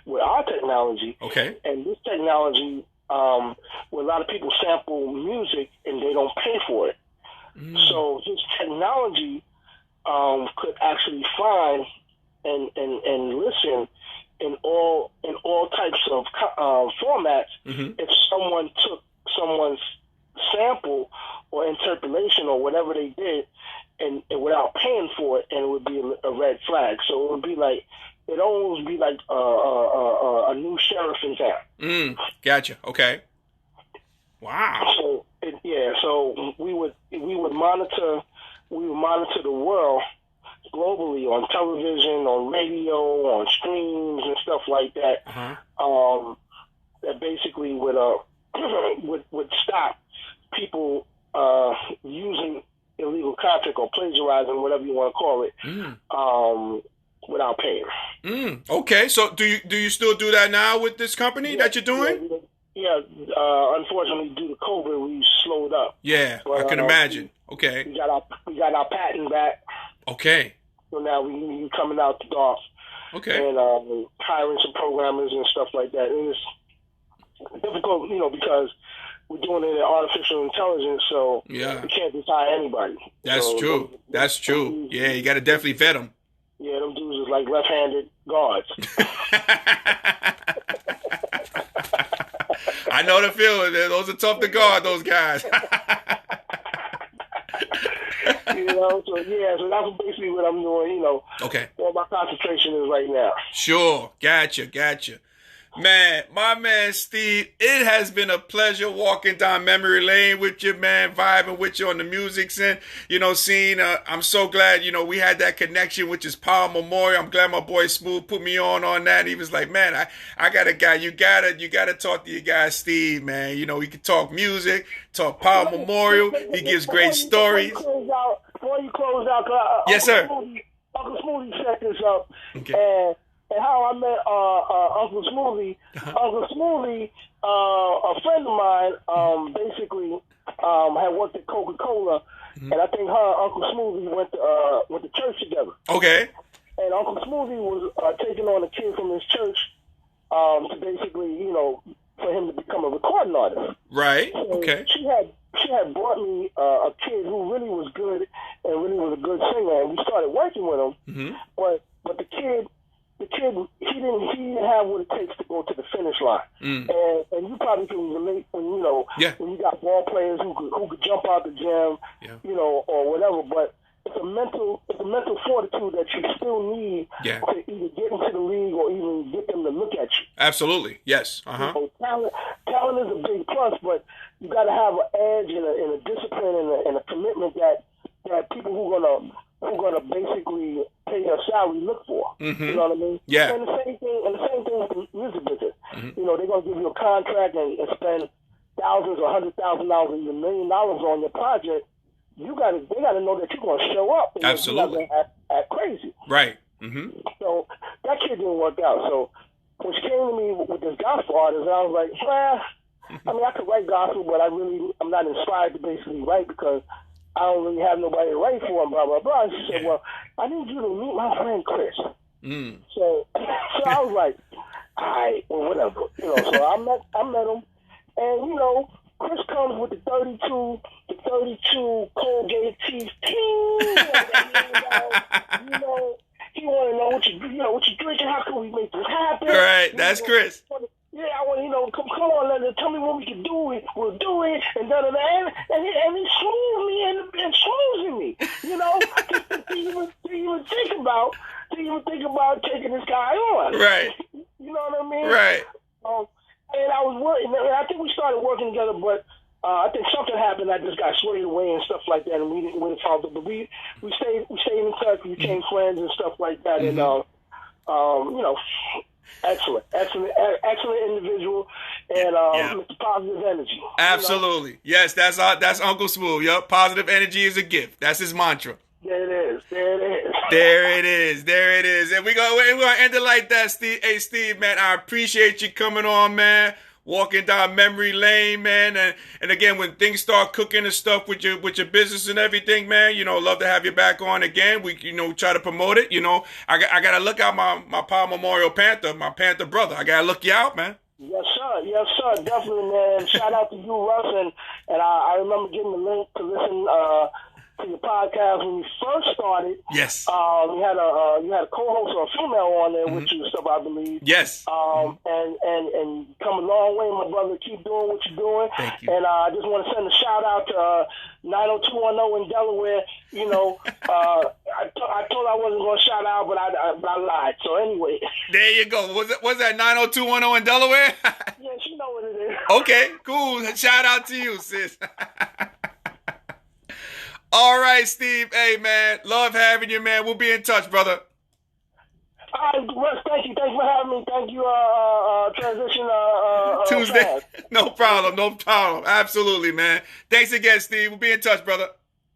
with our technology. Okay. And this technology, where a lot of people sample music and they don't pay for it. So his technology could actually find and listen in all types of formats. If someone took someone's sample or interpolation or whatever they did, and without paying for it, and it would be a red flag. So it would be like, it almost be like a new sheriff in town. Gotcha. Okay. Wow. So so we would monitor the world globally on television, on radio, on streams and stuff like that. That basically would would stop people using illegal content or plagiarizing, whatever you want to call it, without paying. Okay, so do you still do that now with this company that you're doing? Yeah, unfortunately, due to COVID, we slowed up. Yeah, but, I can imagine. Okay. We got our patent back. Okay. So now we coming out the door. Okay. And hiring some programmers and stuff like that. And it's difficult, because we're doing it in artificial intelligence, so we can't just hire anybody. That's true. That's true. Yeah, you got to definitely vet them. Yeah, them dudes is like left-handed guards. I know the feeling. Those are tough to guard, those guys. So that's basically what I'm doing, Okay. What my concentration is right now. Sure. Gotcha. Man, my man Steve, it has been a pleasure walking down memory lane with you, man, vibing with you on the music scene, scene. I'm so glad, we had that connection, which is Power Memorial. I'm glad my boy Smooth put me on that. He was like, man, I got a guy. You gotta talk to your guy Steve, man. We can talk music, talk Power Memorial. He gives great stories. Before you close out, yes, sir. Uncle Smoothie set this up. Okay. And how I met Uncle Smoothie. Uncle Smoothie, a friend of mine, basically had worked at Coca-Cola, and I think her and Uncle Smoothie went to church together. Okay. And Uncle Smoothie was taking on a kid from his church to basically, for him to become a recording artist. Right. So okay. She had brought me a kid who really was good and really was a good singer, and we started working with him. But the kid, he didn't have what it takes to go to the finish line. And you probably can relate when when you got ball players who could jump out the gym, or whatever. But it's a mental fortitude that you still need to either get into the league or even get them to look at you. Absolutely, yes. Talent is a big plus, but you got to have an edge and a discipline and a commitment that people who are gonna basically pay your salary look for. You know what I mean? Yeah. And the same thing with the music business. They're gonna give you a contract and spend thousands or $100,000 or even $1 million on your project. They gotta know that you're gonna show up. And absolutely. You're not gonna act crazy. Right. So that kid didn't work out. So when she came to me with this gospel artist, I was like, I could write gospel, but I'm not inspired to basically write because I don't really have nobody to write for him, blah, blah, blah. And she said, well, I need you to meet my friend Chris. So I was like, all right, well, whatever. So I met him. And, Chris comes with the 32 Colgate teeth. He want to know what you drinking. How can we make this happen? All right, that's Chris. Yeah, I want come on, tell me what we can do. We'll do it, and and he smooths me and smoozing me. To even think about taking this guy on. Right. You know what I mean? Right. And I was working. I think we started working together, but I think something happened. I just got swayed away and stuff like that, and we didn't follow it. But we stayed in touch. We became friends and stuff like that, and excellent individual, and Mr. Positive Energy. Absolutely, yes. That's Uncle Smooth. Yup, positive energy is a gift. That's his mantra. There it is. There it is. And we're gonna end it like that, Steve. Hey, Steve, man, I appreciate you coming on, man. Walking down memory lane, man, and again, when things start cooking and stuff with your business and everything, man, love to have you back on again. We, try to promote it. I gotta look out my Power Memorial Panther, my Panther brother. I gotta look you out, man. Yes, sir, definitely, man. Shout out to you, Russ, and I remember getting the link to listen to your podcast when you first started. Yes. You had a co-host or a female on there with you, stuff I believe. Yes. And come a long way, my brother. Keep doing what you're doing. Thank you. And I just want to send a shout out to 90210 in Delaware. I told I wasn't going to shout out, but I lied. So anyway. There you go. Was that 90210 in Delaware? Yes, you know what it is. Okay, cool. Shout out to you, sis. All right, Steve. Hey, man. Love having you, man. We'll be in touch, brother. All right, Russ, thank you. Thanks for having me. Thank you, Transition Tuesday. Fast. No problem. No problem. Absolutely, man. Thanks again, Steve. We'll be in touch, brother.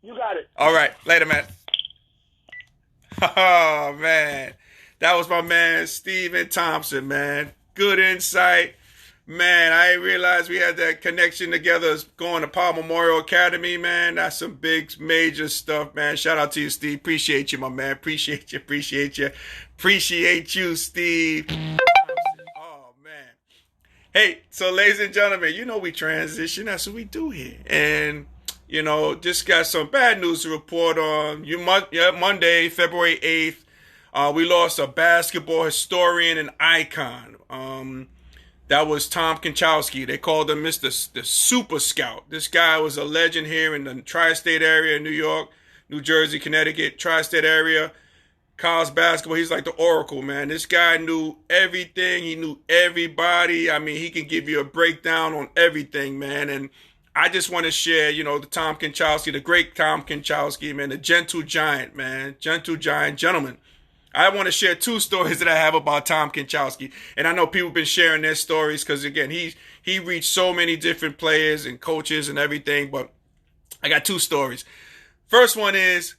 You got it. All right. Later, man. Oh, man. That was my man, Steven Thompson, man. Good insight. Man, I didn't realize we had that connection together going to Paul Memorial Academy, man. That's some big, major stuff, man. Shout out to you, Steve. Appreciate you, my man. Appreciate you. Appreciate you, Steve. Oh, man. Hey, so ladies and gentlemen, you know we transition. That's what we do here. And, you know, just got some bad news to report on. Monday, February 8th, we lost a basketball historian and icon. That was Tom Konchalski. They called him the Super Scout. This guy was a legend here in the tri-state area, New York, New Jersey, Connecticut, tri-state area. College basketball, he's like the oracle, man. This guy knew everything. He knew everybody. I mean, he can give you a breakdown on everything, man. And I just want to share, you know, the Tom Konchalski, the great Tom Konchalski, man, the gentle giant, man, gentle giant gentleman. I want to share two stories that I have about Tom Konchalski. And I know people have been sharing their stories because, again, he reached so many different players and coaches and everything. But I got two stories. First one is,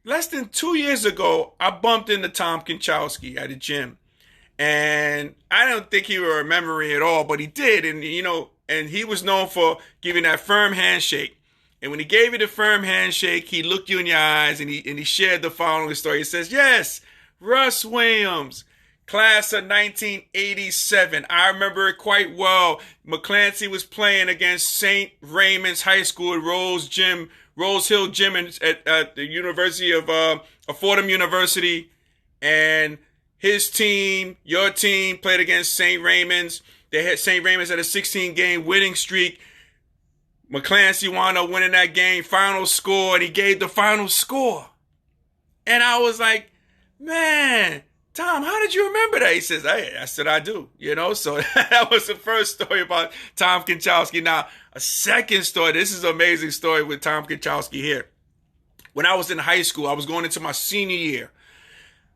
less than 2 years ago, I bumped into Tom Konchalski at a gym. And I don't think he would remember me at all, but he did. And, you know, and he was known for giving that firm handshake. And when he gave you the firm handshake, he looked you in your eyes and he shared the following story. He says, yes, Russ Williams, class of 1987. I remember it quite well. McClancy was playing against St. Raymond's High School at Rose Hill Gym at the University of Fordham University. And his team, your team, played against St. Raymond's. They had St. Raymond's at a 16-game winning streak. McClancy wound up winning that game, final score, and he gave the final score. And I was like, man, Tom, how did you remember that? He says, hey, that's what I do, you know? So that was the first story about Tom Konchalski. Now, a second story, this is an amazing story with Tom Konchalski here. When I was in high school, I was going into my senior year.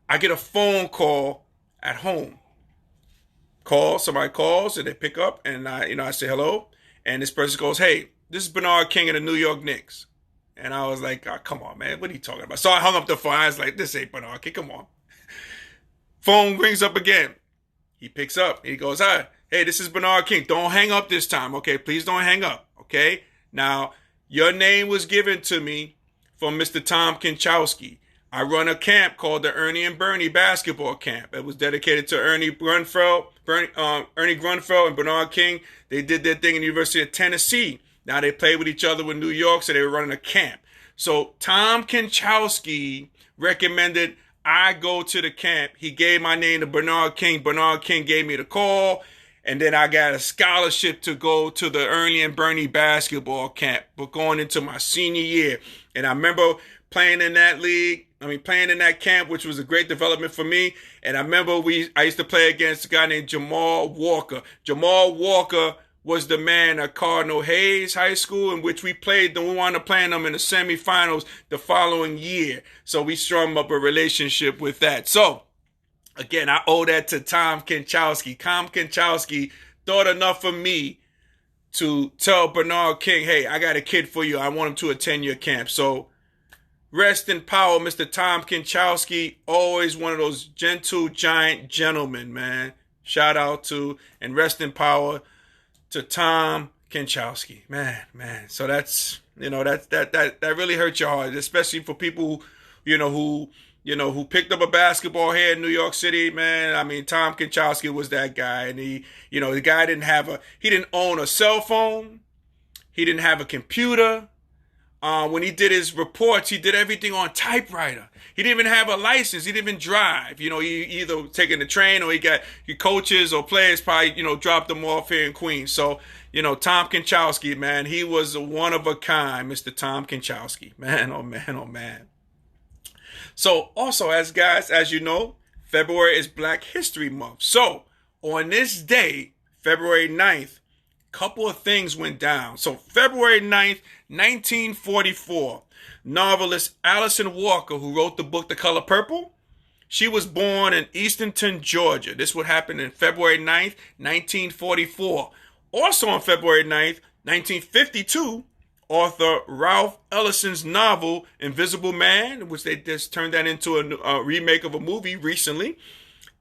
I get a phone call at home. Somebody calls and they pick up and I say hello. And this person goes, hey, this is Bernard King of the New York Knicks. And I was like, oh, come on, man. What are you talking about? So I hung up the phone. I was like, this ain't Bernard King. Come on. Phone rings up again. He picks up. He goes, hi. Hey, this is Bernard King. Don't hang up this time, okay? Please don't hang up, okay? Now, your name was given to me from Mr. Tom Konchalski. I run a camp called the Ernie and Bernie Basketball Camp. It was dedicated to Ernie Grunfeld and Bernard King. They did their thing in the University of Tennessee. Now they played with each other with New York, so they were running a camp. So Tom Konchalski recommended I go to the camp. He gave my name to Bernard King. Bernard King gave me the call. And then I got a scholarship to go to the Ernie and Bernie basketball camp, but going into my senior year. And I remember playing in that camp, which was a great development for me. And I remember I used to play against a guy named Jamal Walker. Jamal Walker was the man at Cardinal Hayes High School, in which we played them. We wound up playing them in the semifinals the following year. So we strummed up a relationship with that. So, again, I owe that to Tom Konchalski. Tom Konchalski thought enough of me to tell Bernard King, hey, I got a kid for you. I want him to attend your camp. So, rest in power, Mr. Tom Konchalski. Always one of those gentle giant gentlemen, man. Shout out to and rest in power to Tom Konchalski. Man. So that's, that really hurt your heart, especially for people, who picked up a basketball here in New York City, man. I mean, Tom Konchalski was that guy. And the guy didn't own a cell phone. He didn't have a computer. When he did his reports, he did everything on typewriter. He didn't even have a license. He didn't even drive. He either taking the train or he got your coaches or players probably, dropped them off here in Queens. So, Tom Konchalski, man, he was a one of a kind, Mr. Tom Konchalski. Man, oh man, oh man. So also, as you know, February is Black History Month. So on this day, February 9th, couple of things went down. So February 9th, 1944, novelist Alison Walker, who wrote the book The Color Purple, she was born in Eastonton, Georgia. This would happen in February 9th, 1944. Also on February 9th, 1952, author Ralph Ellison's novel Invisible Man, which they just turned that into a remake of a movie recently.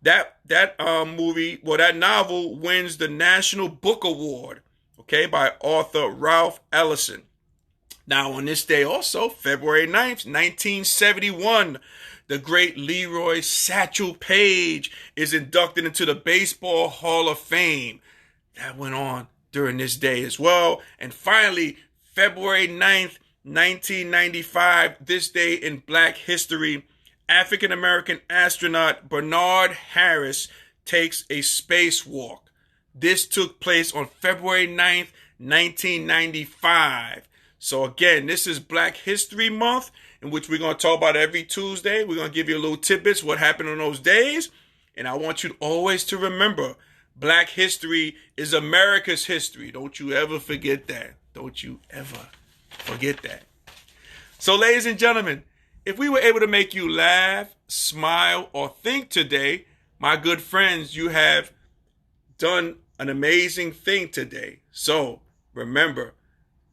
That novel wins the National Book Award, okay, by author Ralph Ellison. Now, on this day also, February 9th, 1971, the great Leroy Satchel Paige is inducted into the Baseball Hall of Fame. That went on during this day as well. And finally, February 9th, 1995, this day in Black history, African-American astronaut Bernard Harris takes a spacewalk. This took place on February 9th, 1995. So again, this is Black History Month, in which we're going to talk about every Tuesday. We're going to give you a little tidbits, what happened on those days. And I want you always to remember, Black history is America's history. Don't you ever forget that. Don't you ever forget that. So, ladies and gentlemen, if we were able to make you laugh, smile, or think today, my good friends, you have done an amazing thing today. So, remember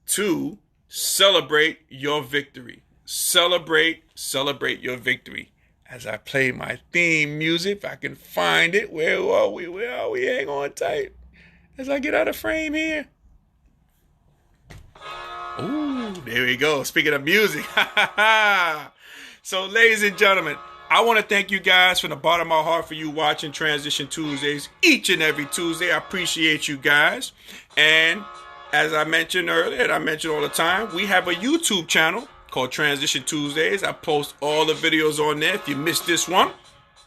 to celebrate your victory. Celebrate your victory. As I play my theme music, if I can find it. Where are we? Hang on tight. As I get out of frame here. Ooh, there we go. Speaking of music. So, ladies and gentlemen, I want to thank you guys from the bottom of my heart for you watching Transition Tuesdays each and every Tuesday. I appreciate you guys. And as I mentioned earlier, and I mention all the time, we have a YouTube channel called Transition Tuesdays. I post all the videos on there if you missed this one.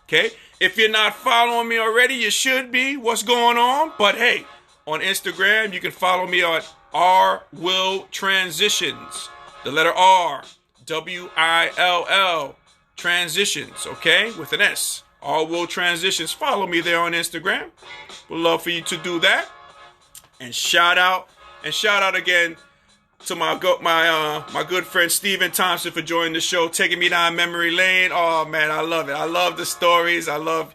Okay? If you're not following me already, you should be. What's going on? But hey, on Instagram, you can follow me on R Will Transitions. The letter R, WILL, Transitions, okay? With an S. R Will Transitions. Follow me there on Instagram. Would love for you to do that. And shout out again to my good friend Stephen Thompson for joining the show, taking me down memory lane. Oh man, I love it. I love the stories. I love,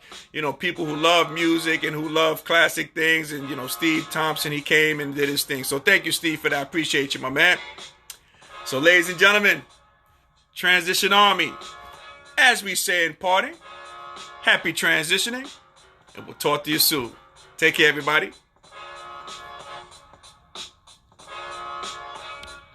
people who love music and who love classic things. And Steve Thompson, he came and did his thing. So thank you, Steve, for that. I appreciate you, my man. So ladies and gentlemen, Transition Army, as we say in parting, happy transitioning, and we'll talk to you soon. Take care, everybody.